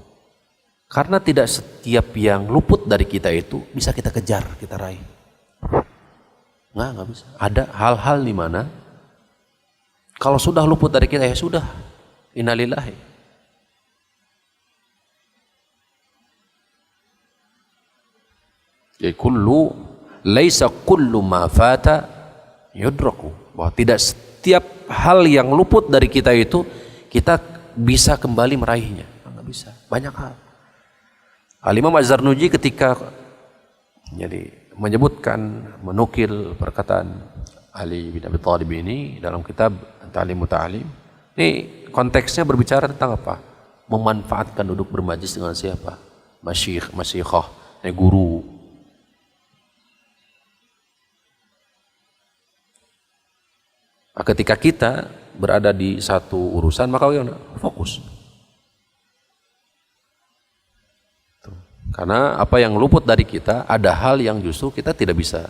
Karena tidak setiap yang luput dari kita itu bisa kita kejar, kita raih. Nggak bisa. Ada hal-hal di mana kalau sudah luput dari kita, ya sudah, innalillahi. Ya laisa kullu ma fata yudraku. Bahwa tidak setiap hal yang luput dari kita itu kita bisa kembali meraihnya. Nggak bisa. Banyak hal. Al-Imam Az-Zarnuji ketika menyebutkan, menukil perkataan Ali bin Abi Thalib ini dalam kitab Ta'lim Muta'alim, ini konteksnya berbicara tentang apa? Memanfaatkan duduk bermajlis dengan siapa? Masyikh, masyikhah, guru. Nah, ketika kita berada di satu urusan, maka bagaimana? Fokus. Karena apa yang luput dari kita, ada hal yang justru kita tidak bisa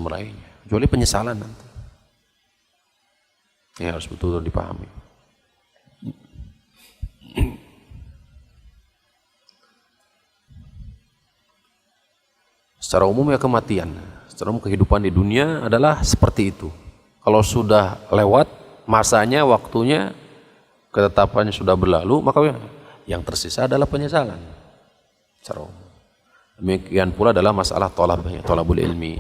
meraihnya. Kecuali penyesalan nanti. Ini harus betul-betul dipahami. Secara umum ya kematian, secara umum kehidupan di dunia adalah seperti itu. Kalau sudah lewat masanya, waktunya, ketetapannya sudah berlalu, maka yang tersisa adalah penyesalan. Secara umum. Demikian pula adalah masalah tolabul ilmi.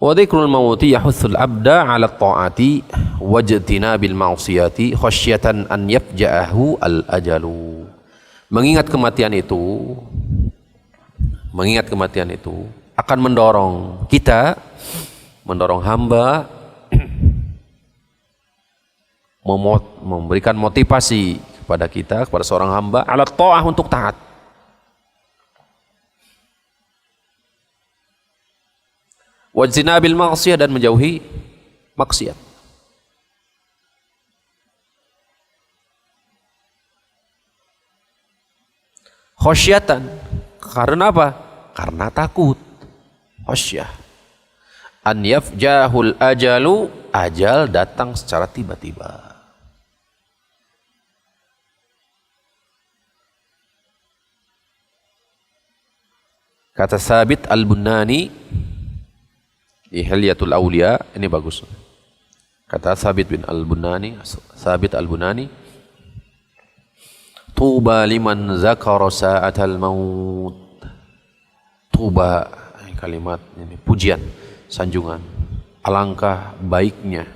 Wa dzikrul mauti yahutsul abda 'ala ta'ati wajtinabil ma'siyati khasyatan an yafja'ahu al ajalu. Mengingat kematian itu akan mendorong kita, mendorong hamba memberikan motivasi kepada kita, kepada seorang hamba 'ala ta'ah, untuk taat. Wajtinabil ma'siyah, dan menjauhi maksiat. Khosyatan, karena apa? Karena takut. Khosyah. An yafjahul ajalu, ajal datang secara tiba-tiba. Kata Thabit Al-Bunani di Hilyatul Aulia, ini bagus. Kata Thabit Al-Bunani, tuba liman zakara sa'atal maut. Tuba, kalimat ini pujian, sanjungan. Alangkah baiknya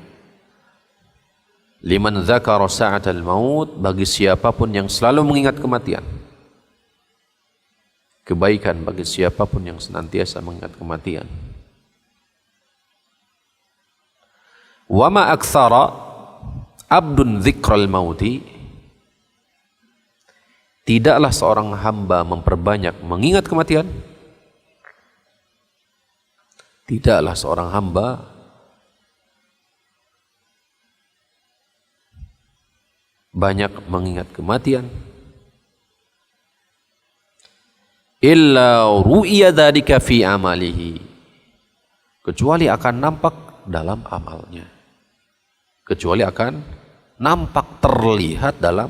liman zakara sa'atal maut, bagi siapapun yang selalu mengingat kematian. Kebaikan bagi siapapun yang senantiasa mengingat kematian. Wa ma aktsara abdun dzikral mauti, tidaklah seorang hamba memperbanyak mengingat kematian. Tidaklah seorang hamba banyak mengingat kematian illa ru'ya dzalika fi amalihi, kecuali akan nampak dalam amalnya, kecuali akan nampak, terlihat dalam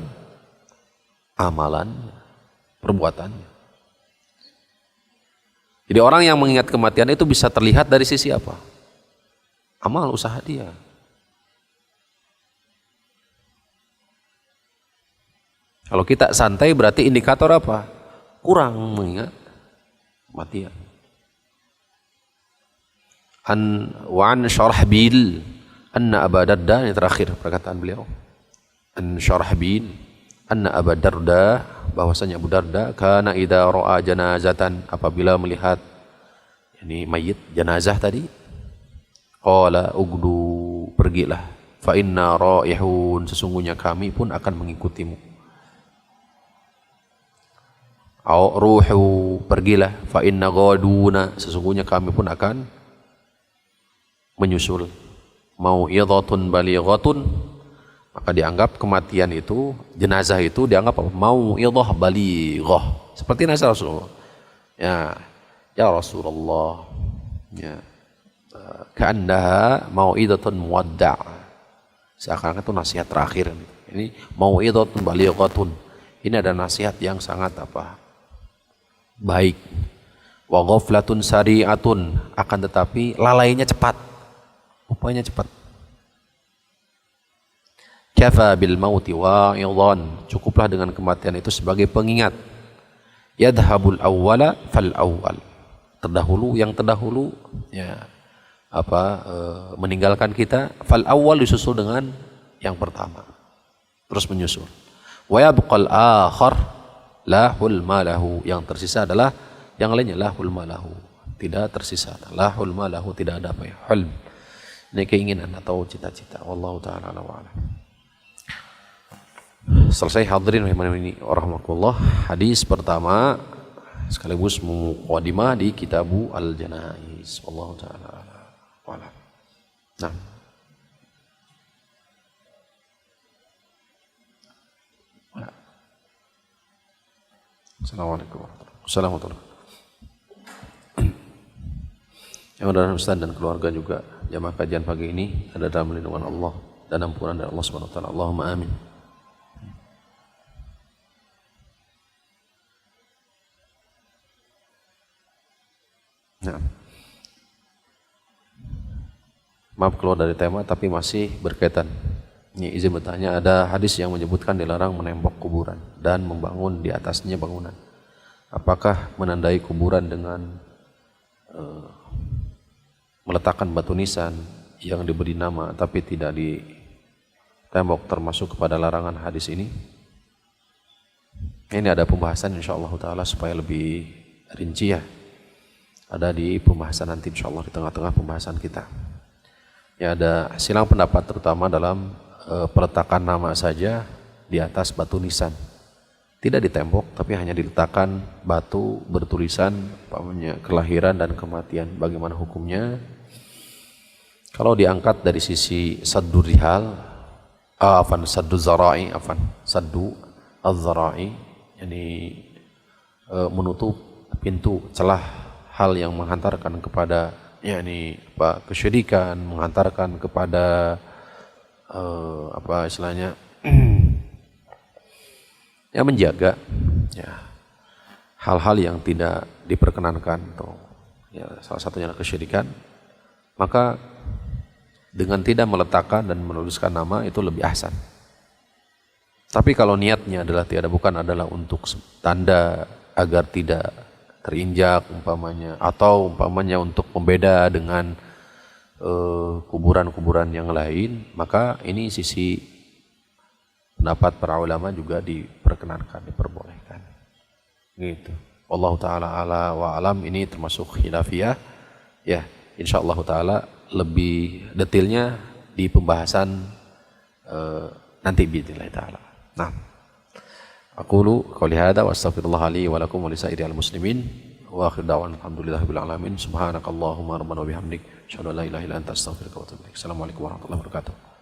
amalannya, perbuatannya. Jadi orang yang mengingat kematian itu bisa terlihat dari sisi apa? Amal usaha dia. Kalau kita santai berarti indikator apa? Kurang mengingat kematian. Wa an Syarahbil anna Aba Darda, ini terakhir perkataan beliau. An Syarahbil anna Aba Darda, bahwasanya Abu Darda, kana idza ra'a janazatan, apabila melihat ini mayit, jenazah tadi, qala ugdu, pergilah, fa inna raihun, sesungguhnya kami pun akan mengikutimu. Au ruhu, pergilah, fa inna ghaduna, sesungguhnya kami pun akan menyusul. Mau'idhatun balighatun, maka dianggap kematian itu, jenazah itu dianggap apa? Mau'idhah balighah, seperti nasihat Rasulullah. Ya Rasulullah, ya, ka'annaha mau'idhatun muwadda', seakan-akan itu nasihat terakhir. Ini mau'idhatun balighatun, ini ada nasihat yang sangat apa? Baik. Wa ghaflatun sari'atun, akan tetapi lalainya cepat, upayanya cepat. Kafa bil mauti wa'idhan, cukuplah dengan kematian itu sebagai pengingat. Yadhabul awwala fal awwal, terdahulu, yang terdahulu ya meninggalkan kita, fal awwal disusul dengan yang pertama, terus menyusul. Wa yabqal akhar lahul malahu, yang tersisa adalah yang lainnya, lahul malahu, tidak tersisa, lahul malahu, tidak ada apa ya, hulm, ini keinginan atau cita-cita. Wallahu ta'ala a'lam. Selesai hadirin rahimakumullah, hadis pertama sekaligus muqaddimah di Kitabu Al-Janaiz. Wallahu ta'ala a'lam. Nah, Assalamualaikum warahmatullahi wabarakatuh. Yang mudah-mudahan Ustaz dan keluarga juga jamaah kajian pagi ini ada dalam lindungan Allah dan ampunan dari Allah Subhanahu wa taala. Allahumma amin. Nah, maaf keluar dari tema tapi masih berkaitan. Ini izin bertanya, ada hadis yang menyebutkan dilarang menembok kuburan dan membangun di atasnya bangunan. Apakah menandai kuburan dengan meletakkan batu nisan yang diberi nama tapi tidak di tembok termasuk kepada larangan hadis ini? Ini ada pembahasan insyaallah taala supaya lebih rinci ya. Ada di pembahasan nanti insyaallah di tengah-tengah pembahasan kita. Ya, ada silang pendapat terutama dalam peletakan nama saja di atas batu nisan. Tidak di tembok tapi hanya diletakkan batu bertulisan umpamanya kelahiran dan kematian. Bagaimana hukumnya? Kalau diangkat dari sisi saddu rihal, saddu zara'i, saddu az-zara'i, yani menutup pintu celah hal yang menghantarkan kepada yakni kesyirikan, menghantarkan kepada istilahnya ya menjaga ya hal-hal yang tidak diperkenankan atau ya salah satunya kesyirikan, maka dengan tidak meletakkan dan menuliskan nama itu lebih ahsan. Tapi kalau niatnya bukan adalah untuk tanda agar tidak terinjak umpamanya, atau umpamanya untuk pembeda dengan kuburan-kuburan yang lain, maka ini sisi pendapat para ulama juga diperkenankan, diperbolehkan. Gitu. Wallahu taala ala wa alam, ini termasuk khilafiyah. Ya, insyaallah taala lebih detailnya di pembahasan nanti biidznillah taala. Nah, aqulu qouli hadza wa astaghfirullah li wa lakum wa lisairil muslimin wa akhir da'wana alhamdulillahirabbil alamin subhanakallahumma rabbana wa bihamdik asyhadu an la ilaha illa anta astaghfiruka wa atubu ilaik. Assalamualaikum warahmatullahi wabarakatuh.